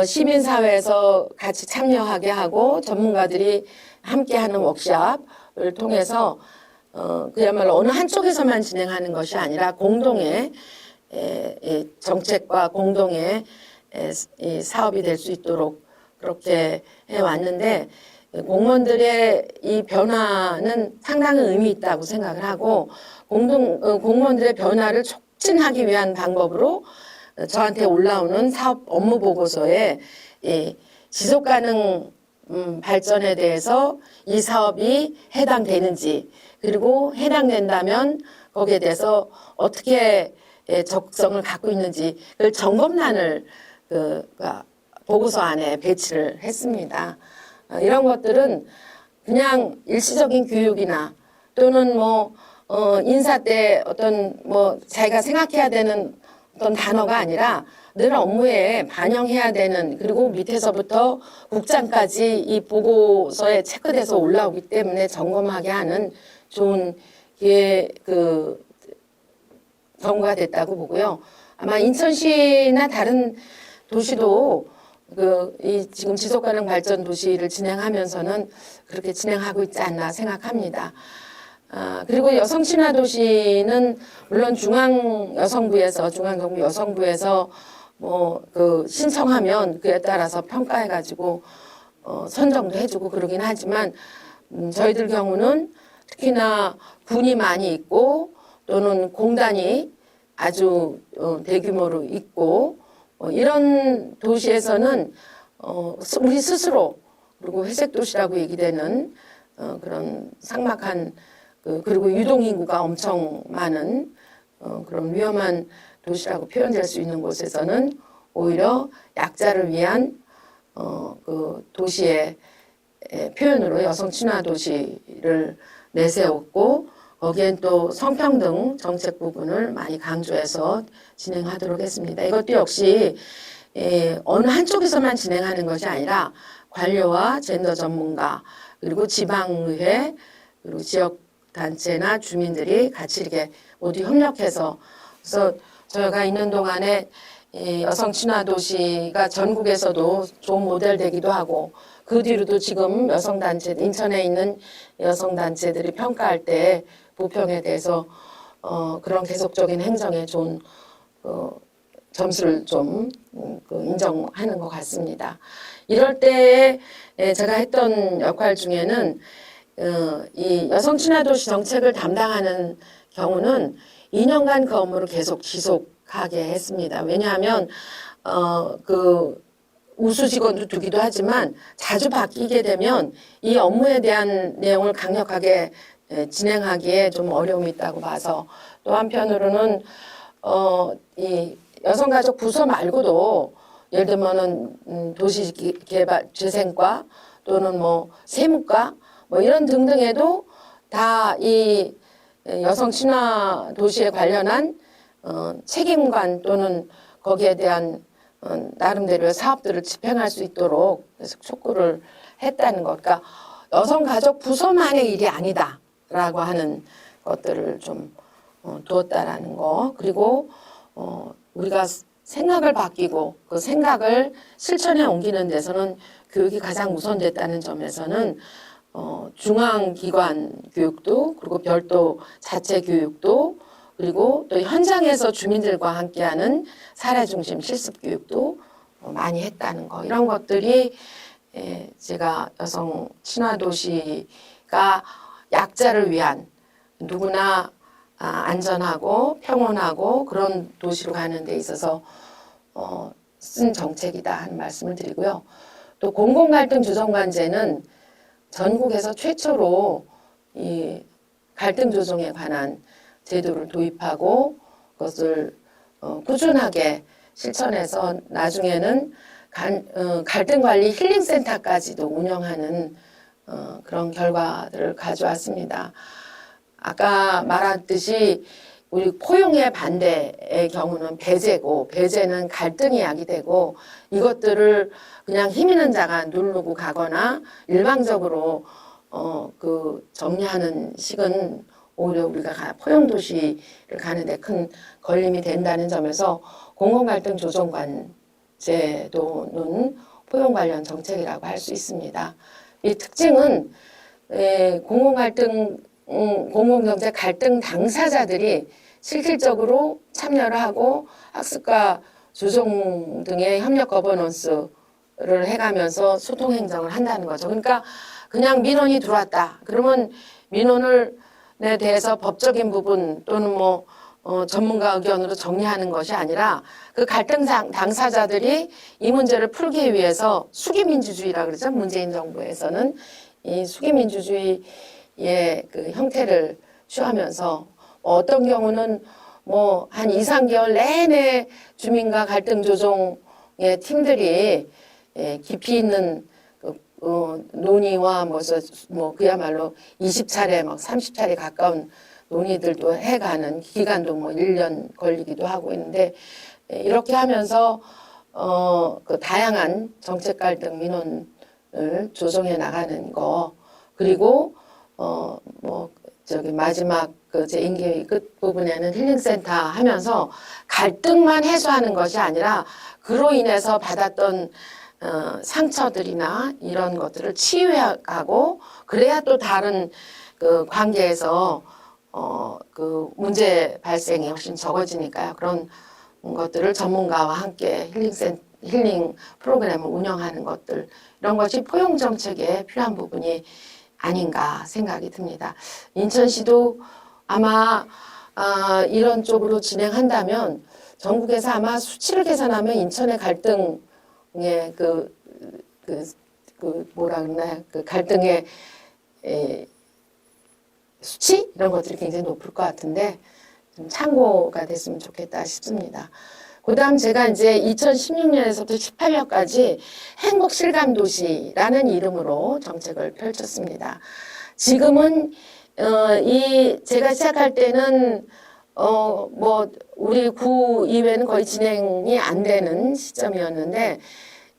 시민사회에서 같이 참여하게 하고 전문가들이 함께하는 워크숍을 통해서 그야말로 어느 한쪽에서만 진행하는 것이 아니라 공동의 정책과 공동의 사업이 될 수 있도록 그렇게 해왔는데, 공무원들의 이 변화는 상당히 의미 있다고 생각을 하고, 공무원들의 변화를 촉진하기 위한 방법으로 저한테 올라오는 사업 업무 보고서에 지속가능 발전에 대해서 이 사업이 해당되는지, 그리고 해당된다면 거기에 대해서 어떻게 적성을 갖고 있는지 그 점검란을 보고서 안에 배치를 했습니다. 이런 것들은 그냥 일시적인 교육이나 또는 뭐 인사 때 어떤 뭐 자기가 생각해야 되는 어떤 단어가 아니라 늘 업무에 반영해야 되는, 그리고 밑에서부터 국장까지 이 보고서에 체크돼서 올라오기 때문에 점검하게 하는 좋은 경우가 됐다고 보고요. 아마 인천시나 다른 도시도 이 지금 지속가능 발전 도시를 진행하면서는 그렇게 진행하고 있지 않나 생각합니다. 그리고 여성 친화 도시는 물론 중앙정부 여성부에서 뭐 신청하면 그에 따라서 평가해가지고 선정도 해주고 그러긴 하지만 저희들 경우는 특히나 군이 많이 있고 또는 공단이 아주 대규모로 있고 이런 도시에서는 우리 스스로, 그리고 회색 도시라고 얘기되는 그런 삭막한 그리고 유동인구가 엄청 많은 그런 위험한 도시라고 표현될 수 있는 곳에서는 오히려 약자를 위한 도시의 표현으로 여성 친화 도시를 내세웠고, 거기엔 또 성평등 정책 부분을 많이 강조해서 진행하도록 했습니다. 이것도 역시 어느 한쪽에서만 진행하는 것이 아니라 관료와 젠더 전문가 그리고 지방의회 그리고 지역단체나 주민들이 같이 이렇게 모두 협력해서 그래서 저희가 있는 동안에 여성 친화 도시가 전국에서도 좋은 모델 되기도 하고 그 뒤로도 지금 여성단체 인천에 있는 여성단체들이 평가할 때 부평에 대해서 그런 계속적인 행정에 좋은 점수를 좀 인정하는 것 같습니다. 이럴 때 제가 했던 역할 중에는 이 여성 친화 도시 정책을 담당하는 경우는 2년간 그 업무를 계속 지속하게 했습니다. 왜냐하면 그 우수 직원도 두기도 하지만 자주 바뀌게 되면 이 업무에 대한 내용을 강력하게 진행하기에 좀 어려움이 있다고 봐서 또 한편으로는 이 여성가족 부서 말고도 예를 들면은 도시개발재생과 또는 뭐 세무과 뭐 이런 등등에도 다 이 여성 친화 도시에 관련한 책임관 또는 거기에 대한 나름대로의 사업들을 집행할 수 있도록 계속 촉구를 했다는 것. 그러니까 여성가족 부서만의 일이 아니다라고 하는 것들을 좀 두었다라는 거. 그리고 우리가 생각을 바뀌고 그 생각을 실천에 옮기는 데서는 교육이 가장 우선됐다는 점에서는 중앙기관 교육도 그리고 별도 자체 교육도 그리고 또 현장에서 주민들과 함께하는 사례중심 실습 교육도 많이 했다는 거. 이런 것들이 제가 여성 친화 도시가 약자를 위한 누구나 안전하고 평온하고 그런 도시로 가는 데 있어서 쓴 정책이다 하는 말씀을 드리고요. 또 공공갈등 조정관제는 전국에서 최초로 이 갈등 조정에 관한 제도를 도입하고 그것을 꾸준하게 실천해서 나중에는 갈등관리 힐링센터까지도 운영하는 그런 결과들을 가져왔습니다. 아까 말했듯이 우리 포용의 반대의 경우는 배제고 배제는 갈등이 야기되고 이것들을 그냥 힘 있는 자가 누르고 가거나 일방적으로 정리하는 식은 오히려 우리가 포용도시를 가는데 큰 걸림이 된다는 점에서 공공갈등 조정관 제도는 포용 관련 정책이라고 할 수 있습니다. 이 특징은 공공경제 갈등 당사자들이 실질적으로 참여를 하고 학습과 조정 등의 협력 거버넌스를 해가면서 소통 행정을 한다는 거죠. 그러니까 그냥 민원이 들어왔다. 그러면 민원에 대해서 법적인 부분 또는 뭐 전문가 의견으로 정리하는 것이 아니라 그 갈등 당사자들이 이 문제를 풀기 위해서 수기민주주의라고 그러죠. 문재인 정부에서는 이 수기민주주의의 그 형태를 취하면서 어떤 경우는 뭐 한 2, 3개월 내내 주민과 갈등 조정의 팀들이 깊이 있는 논의와 뭐 그야말로 20차례 막 30차례 가까운 논의들도 해가는 기간도 뭐 1년 걸리기도 하고 있는데 이렇게 하면서 그 다양한 정책 갈등 민원을 조정해 나가는 거 그리고 마지막 제 임기 끝 부분에는 힐링센터 하면서 갈등만 해소하는 것이 아니라 그로 인해서 받았던 상처들이나 이런 것들을 치유하고 그래야 또 다른 그 관계에서 그 문제 발생이 훨씬 적어지니까요. 그런 것들을 전문가와 함께 힐링 프로그램을 운영하는 것들 이런 것이 포용 정책에 필요한 부분이 아닌가 생각이 듭니다. 인천시도 아마 이런 쪽으로 진행한다면 전국에서 아마 수치를 계산하면 인천의 갈등의 그 갈등의 수치 이런 것들이 굉장히 높을 것 같은데 좀 참고가 됐으면 좋겠다 싶습니다. 그다음 제가 이제 2016년에서부터 18년까지 행복실감도시라는 이름으로 정책을 펼쳤습니다. 지금은 제가 시작할 때는 뭐 우리 구 이외는 거의 진행이 안 되는 시점이었는데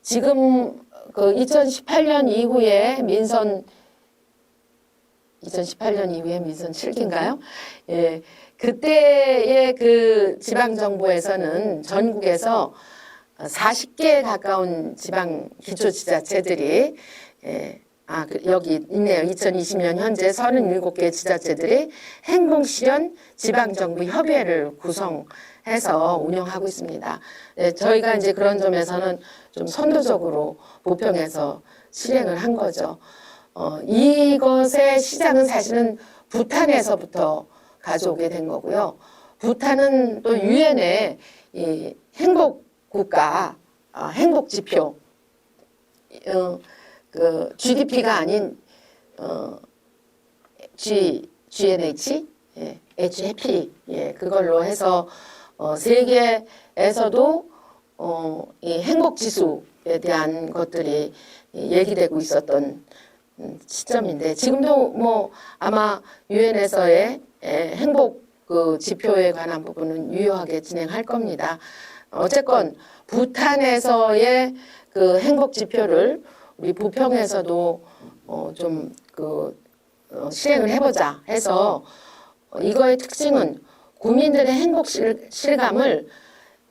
지금 그 2018년 이후에 민선 7기인가요? 예. 그때의 그 지방정부에서는 전국에서 40개에 가까운 지방 기초지자체들이 여기 있네요. 2020년 현재 37개 지자체들이 행복실현 지방정부 협의회를 구성해서 운영하고 있습니다. 저희가 이제 그런 점에서는 좀 선도적으로 부평에서 실행을 한 거죠. 이것의 시작은 사실은 부탄에서부터 가져오게 된 거고요. 부탄은 또 유엔의 이 행복국가, 행복지표, 그 GDP가 아닌 GNH, H-해피, 그걸로 해서 세계에서도 이 행복지수에 대한 것들이 얘기되고 있었던 시점인데 지금도 뭐 아마 유엔에서의 행복 그 지표에 관한 부분은 유효하게 진행할 겁니다. 어쨌건 부탄에서의 그 행복 지표를 우리 부평에서도 좀 실행을 해보자 해서 이거의 특징은 국민들의 행복 실감을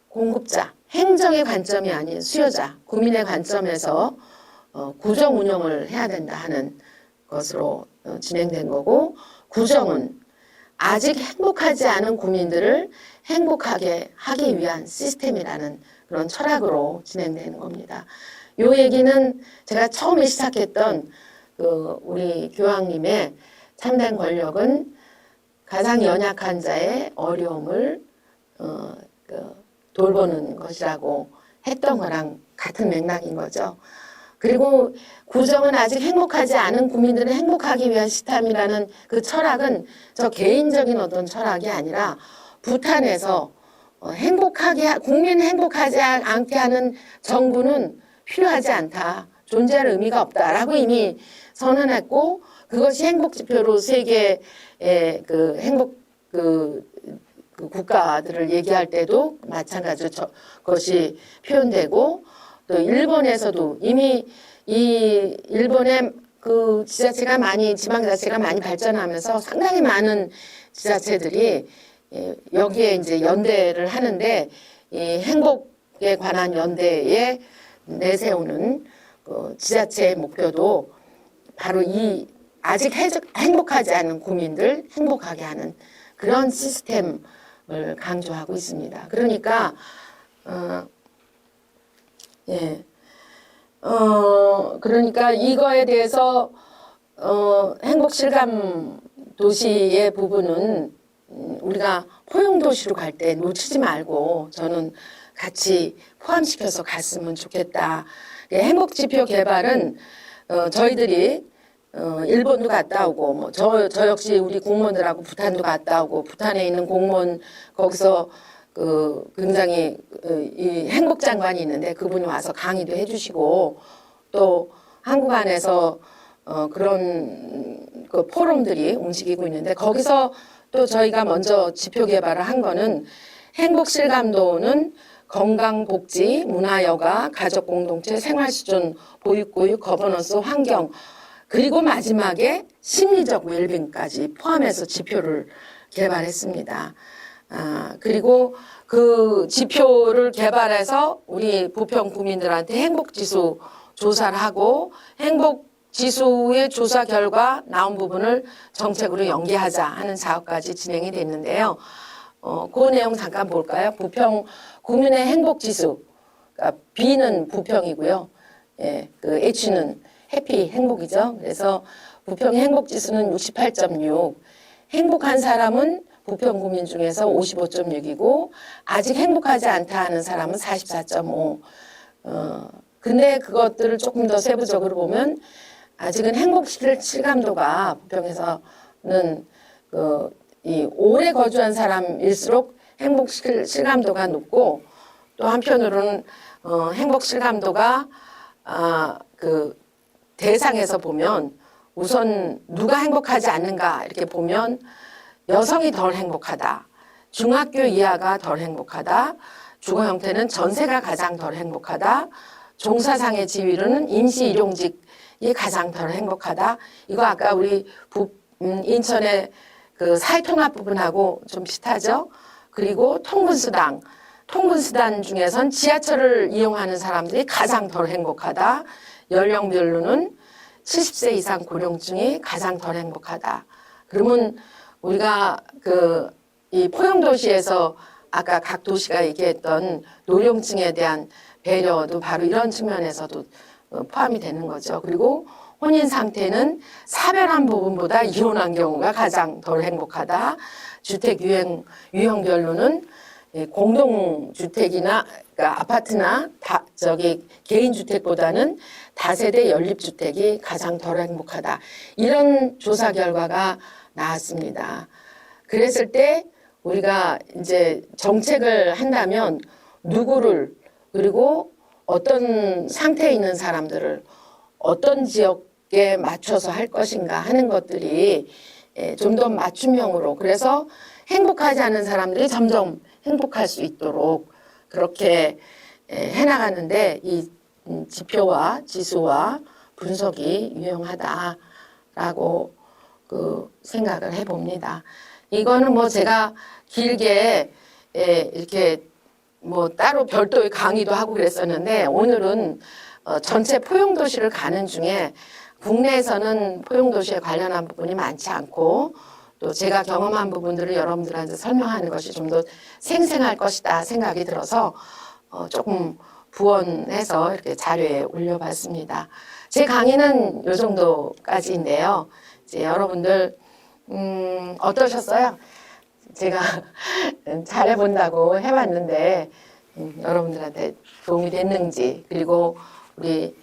공급자, 행정의 관점이 아닌 수요자, 국민의 관점에서 구정 운영을 해야 된다 하는 것으로 진행된 거고 구정은 아직 행복하지 않은 국민들을 행복하게 하기 위한 시스템이라는 그런 철학으로 진행되는 겁니다. 요 얘기는 제가 처음에 시작했던 우리 교황님의 참된 권력은 가장 연약한 자의 어려움을 돌보는 것이라고 했던 거랑 같은 맥락인 거죠. 그리고 구정은 아직 행복하지 않은 국민들을 행복하기 위한 시스템이라는 그 철학은 저 개인적인 어떤 철학이 아니라 부탄에서 국민 행복하지 않게 하는 정부는 필요하지 않다. 존재할 의미가 없다라고 이미 선언했고 그것이 행복지표로 세계의 그 행복 그 국가들을 얘기할 때도 마찬가지로 그것이 표현되고 또 일본에서도 이미 이 일본의 그 지자체가 지방자치가 많이 발전하면서 상당히 많은 지자체들이 여기에 이제 연대를 하는데 이 행복에 관한 연대에 내세우는 그 지자체의 목표도 바로 이 아직 행복하지 않은 국민들 행복하게 하는 그런 시스템을 강조하고 있습니다. 그러니까 그러니까 이거에 대해서 행복실감 도시의 부분은 우리가 포용도시로 갈 때 놓치지 말고 저는 같이 포함시켜서 갔으면 좋겠다. 행복지표 개발은 저희들이 일본도 갔다 오고 뭐 저 역시 우리 공무원들하고 부탄도 갔다 오고 부탄에 있는 공무원 거기서 굉장히 이 행복장관이 있는데 그분이 와서 강의도 해주시고 또 한국 안에서 그런 그 포럼들이 움직이고 있는데 거기서 또 저희가 먼저 지표 개발을 한 거는 행복실감도는 건강복지, 문화여가, 가족공동체, 생활수준, 보육교육, 거버넌스, 환경 그리고 마지막에 심리적 웰빙까지 포함해서 지표를 개발했습니다. 그리고 그 지표를 개발해서 우리 부평 국민들한테 행복지수 조사를 하고 행복지수의 조사 결과 나온 부분을 정책으로 연계하자 하는 사업까지 진행이 됐는데요. 그 내용 잠깐 볼까요? 부평 국민의 행복지수, 그러니까 B는 부평이고요. 그 H는 해피, 행복이죠. 그래서 부평의 행복지수는 68.6, 행복한 사람은 부평 국민 중에서 55.6이고 아직 행복하지 않다 하는 사람은 44.5. 근데 그것들을 조금 더 세부적으로 보면 아직은 행복 실감도가 부평에서는 이 오래 거주한 사람일수록 행복 실감도가 높고 또 한편으로는 행복 실감도가 그 대상에서 보면 우선 누가 행복하지 않는가 이렇게 보면 여성이 덜 행복하다. 중학교 이하가 덜 행복하다. 주거 형태는 전세가 가장 덜 행복하다. 종사상의 지위로는 임시 일용직이 가장 덜 행복하다. 이거 아까 우리 인천의 그 사회통합 부분하고 좀 비슷하죠. 그리고 통근수당 중에선 지하철을 이용하는 사람들이 가장 덜 행복하다. 연령별로는 70세 이상 고령층이 가장 덜 행복하다. 그러면 우리가 이 포용도시에서 아까 각 도시가 얘기했던 노령층에 대한 배려도 바로 이런 측면에서도 포함이 되는 거죠. 그리고 혼인 상태는 사별한 부분보다 이혼한 경우가 가장 덜 행복하다. 주택 유형별로는 공동주택이나 그러니까 아파트나 개인주택보다는 다세대 연립주택이 가장 덜 행복하다. 이런 조사 결과가 나왔습니다. 그랬을 때 우리가 이제 정책을 한다면 누구를 그리고 어떤 상태에 있는 사람들을 어떤 지역에 맞춰서 할 것인가 하는 것들이 좀 더 맞춤형으로 그래서 행복하지 않은 사람들이 점점 행복할 수 있도록 그렇게 해나가는데 이 지표와 지수와 분석이 유용하다라고 생각을 해봅니다. 이거는 뭐 제가 길게 이렇게 뭐 따로 별도의 강의도 하고 그랬었는데 오늘은 전체 포용도시를 가는 중에 국내에서는 포용도시에 관련한 부분이 많지 않고 또 제가 경험한 부분들을 여러분들한테 설명하는 것이 좀 더 생생할 것이다 생각이 들어서 조금 부원해서 이렇게 자료에 올려봤습니다. 제 강의는 이 정도까지인데요. 이제 여러분들 어떠셨어요? 제가 잘해본다고 해봤는데 여러분들한테 도움이 됐는지 그리고 우리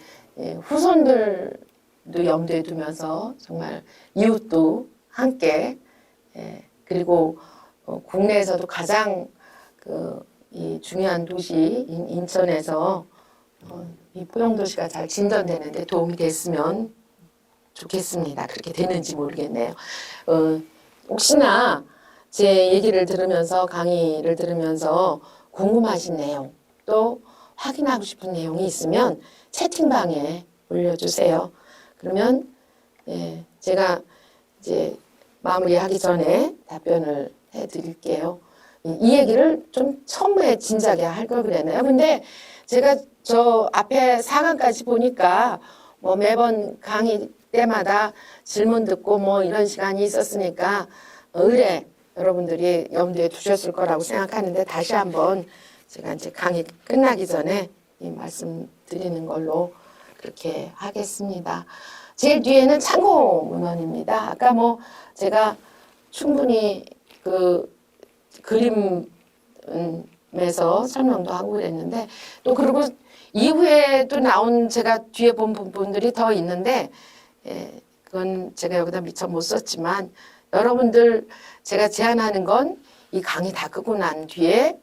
후손들도 염두에 두면서 정말 이웃도 함께 그리고 국내에서도 가장 이 중요한 도시인 인천에서 이 포용도시가 잘 진전되는데 도움이 됐으면 좋겠습니다. 그렇게 되는지 모르겠네요. 혹시나 제 얘기를 들으면서 강의를 들으면서 궁금하신 내용 또 확인하고 싶은 내용이 있으면 채팅방에 올려주세요. 그러면 제가 이제 마무리하기 전에 답변을 해드릴게요. 이 얘기를 좀 처음에 진작에 할 걸 그랬나요? 근데 제가 저 앞에 4강까지 보니까 뭐 매번 강의 때마다 질문 듣고 뭐 이런 시간이 있었으니까 의뢰 여러분들이 염두에 두셨을 거라고 생각하는데 다시 한번 제가 이제 강의 끝나기 전에 이 말씀 드리는 걸로 그렇게 하겠습니다. 제일 뒤에는 참고 문헌입니다. 아까 뭐 제가 충분히 그림에서 설명도 하고 그랬는데 또 그리고 이후에 또 나온 제가 뒤에 본 부분들이 더 있는데 그건 제가 여기다 미처 못 썼지만 여러분들 제가 제안하는 건 이 강의 다 끝나고 난 뒤에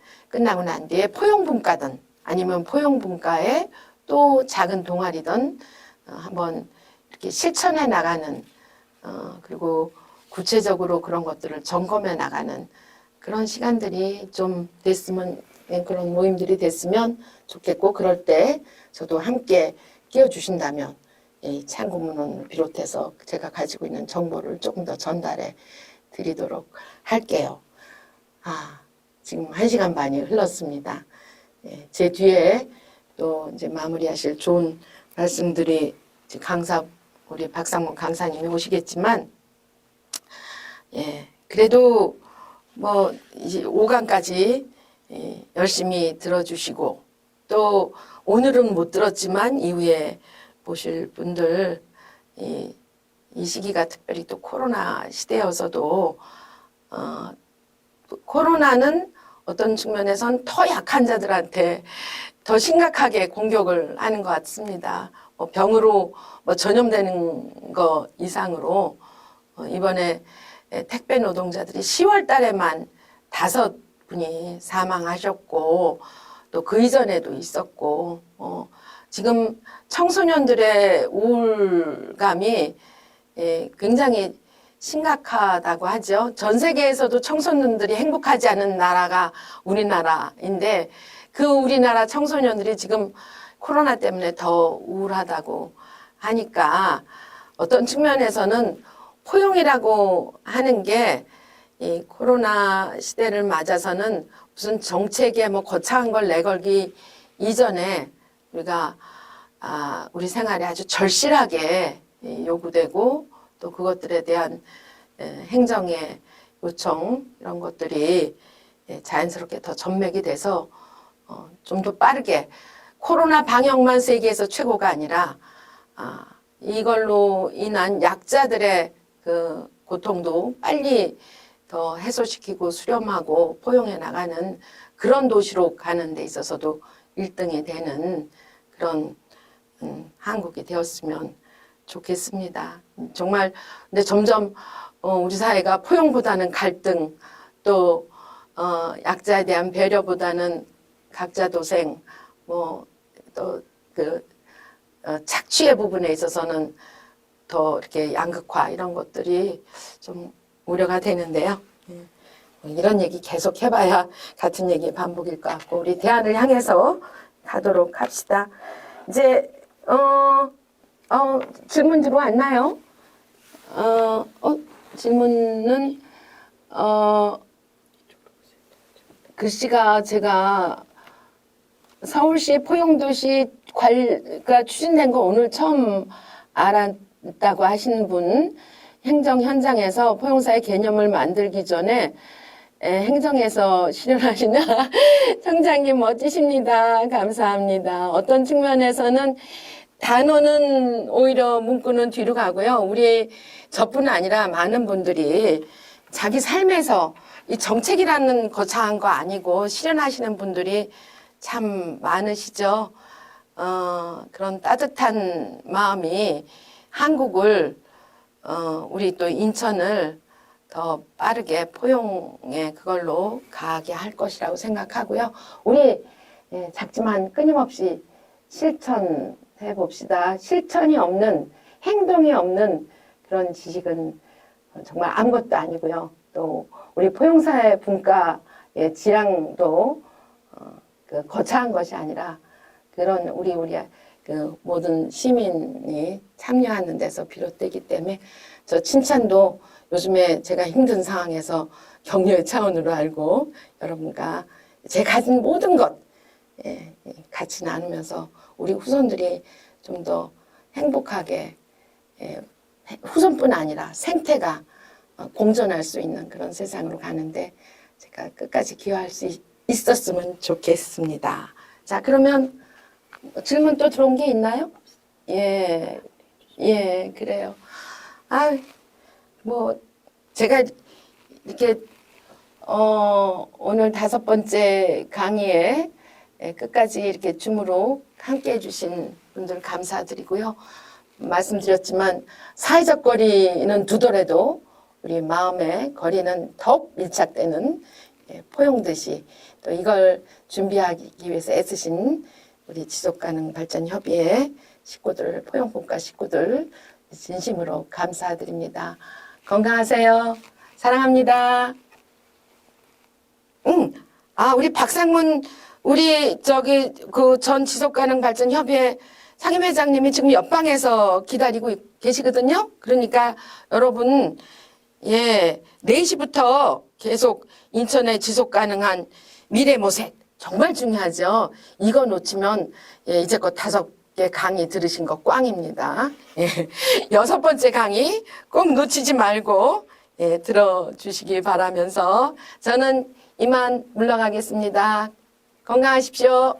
포용분과든 아니면 포용분과에 또 작은 동아리든 한번 이렇게 실천해 나가는 그리고 구체적으로 그런 것들을 점검해 나가는 그런 시간들이 좀 됐으면 그런 모임들이 됐으면 좋겠고 그럴 때 저도 함께 끼워주신다면 이 참고문헌을 비롯해서 제가 가지고 있는 정보를 조금 더 전달해 드리도록 할게요. 지금 1시간 반이 흘렀습니다. 제 뒤에 또 이제 마무리하실 좋은 말씀들이 우리 박상문 강사님이 오시겠지만, 그래도 뭐 이제 5강까지 열심히 들어주시고 또 오늘은 못 들었지만 이후에 보실 분들 이 시기가 특별히 또 코로나 시대여서도 코로나는 어떤 측면에선 더 약한 자들한테 더 심각하게 공격을 하는 것 같습니다. 병으로 전염되는 거 이상으로 이번에 택배 노동자들이 10월 달에만 5분이 사망하셨고 또 그 이전에도 있었고 지금 청소년들의 우울감이 굉장히 심각하다고 하죠. 전 세계에서도 청소년들이 행복하지 않은 나라가 우리나라인데 그 우리나라 청소년들이 지금 코로나 때문에 더 우울하다고 하니까 어떤 측면에서는 포용이라고 하는 게 이 코로나 시대를 맞아서는 무슨 정책에 뭐 거창한 걸 내걸기 이전에 우리가 우리 생활에 아주 절실하게 요구되고 또 그것들에 대한 행정의 요청 이런 것들이 자연스럽게 더 전맥이 돼서 좀 더 빠르게 코로나 방역만 세계에서 최고가 아니라 이걸로 인한 약자들의 그 고통도 빨리 더 해소시키고 수렴하고 포용해 나가는 그런 도시로 가는 데 있어서도 1등이 되는 그런 한국이 되었으면 좋겠습니다. 정말 근데 점점 우리 사회가 포용보다는 갈등 또 약자에 대한 배려보다는 각자 도생 뭐 또 그 착취의 부분에 있어서는 더 이렇게 양극화 이런 것들이 좀 우려가 되는데요. 이런 얘기 계속 해봐야 같은 얘기 반복일 것 같고 우리 대안을 향해서 가도록 합시다. 이제 질문 들어왔나요? 질문은 글씨가 제가 서울시 포용도시 관리가 추진된 거 오늘 처음 알았다고 하시는 분, 행정 현장에서 포용사의 개념을 만들기 전에 행정에서 실현하시나 청장님 멋지십니다. 감사합니다. 어떤 측면에서는 단어는 오히려 문구는 뒤로 가고요. 우리 저뿐 아니라 많은 분들이 자기 삶에서 이 정책이라는 거창한 거 아니고 실현하시는 분들이 참 많으시죠. 그런 따뜻한 마음이 한국을 우리 또 인천을 더 빠르게 포용에 그걸로 가게 할 것이라고 생각하고요. 우리 작지만 끊임없이 실천해 봅시다. 실천이 없는 행동이 없는 그런 지식은 정말 아무것도 아니고요. 또 우리 포용사의 분과의 지향도 거창한 것이 아니라 그런 우리 그 모든 시민이 참여하는 데서 비롯되기 때문에 저 칭찬도 요즘에 제가 힘든 상황에서 격려의 차원으로 알고 여러분과 제가 가진 모든 것 같이 나누면서 우리 후손들이 좀 더 행복하게 후손뿐 아니라 생태가 공존할 수 있는 그런 세상으로 가는데 제가 끝까지 기여할 수 있었으면 좋겠습니다. 자, 그러면 질문 또 들어온 게 있나요? 예, 그래요. 뭐, 제가 이렇게, 오늘 5번째 강의에 끝까지 이렇게 줌으로 함께 해주신 분들 감사드리고요. 말씀드렸지만 사회적 거리는 두더라도 우리 마음의 거리는 더욱 밀착되는 포용듯이 또 이걸 준비하기 위해서 애쓰신 우리 지속가능발전협의회 식구들, 포용분과 식구들 진심으로 감사드립니다. 건강하세요. 사랑합니다. 우리 박상문 우리 그 전 지속가능발전협의회 상임회장님이 지금 옆방에서 기다리고 계시거든요. 그러니까 여러분 4시부터 계속 인천의 지속가능한 미래모색 정말 중요하죠. 이거 놓치면 이제껏 5개 강의 들으신 거 꽝입니다. 6번째 강의 꼭 놓치지 말고 들어주시기 바라면서 저는 이만 물러가겠습니다. 건강하십시오.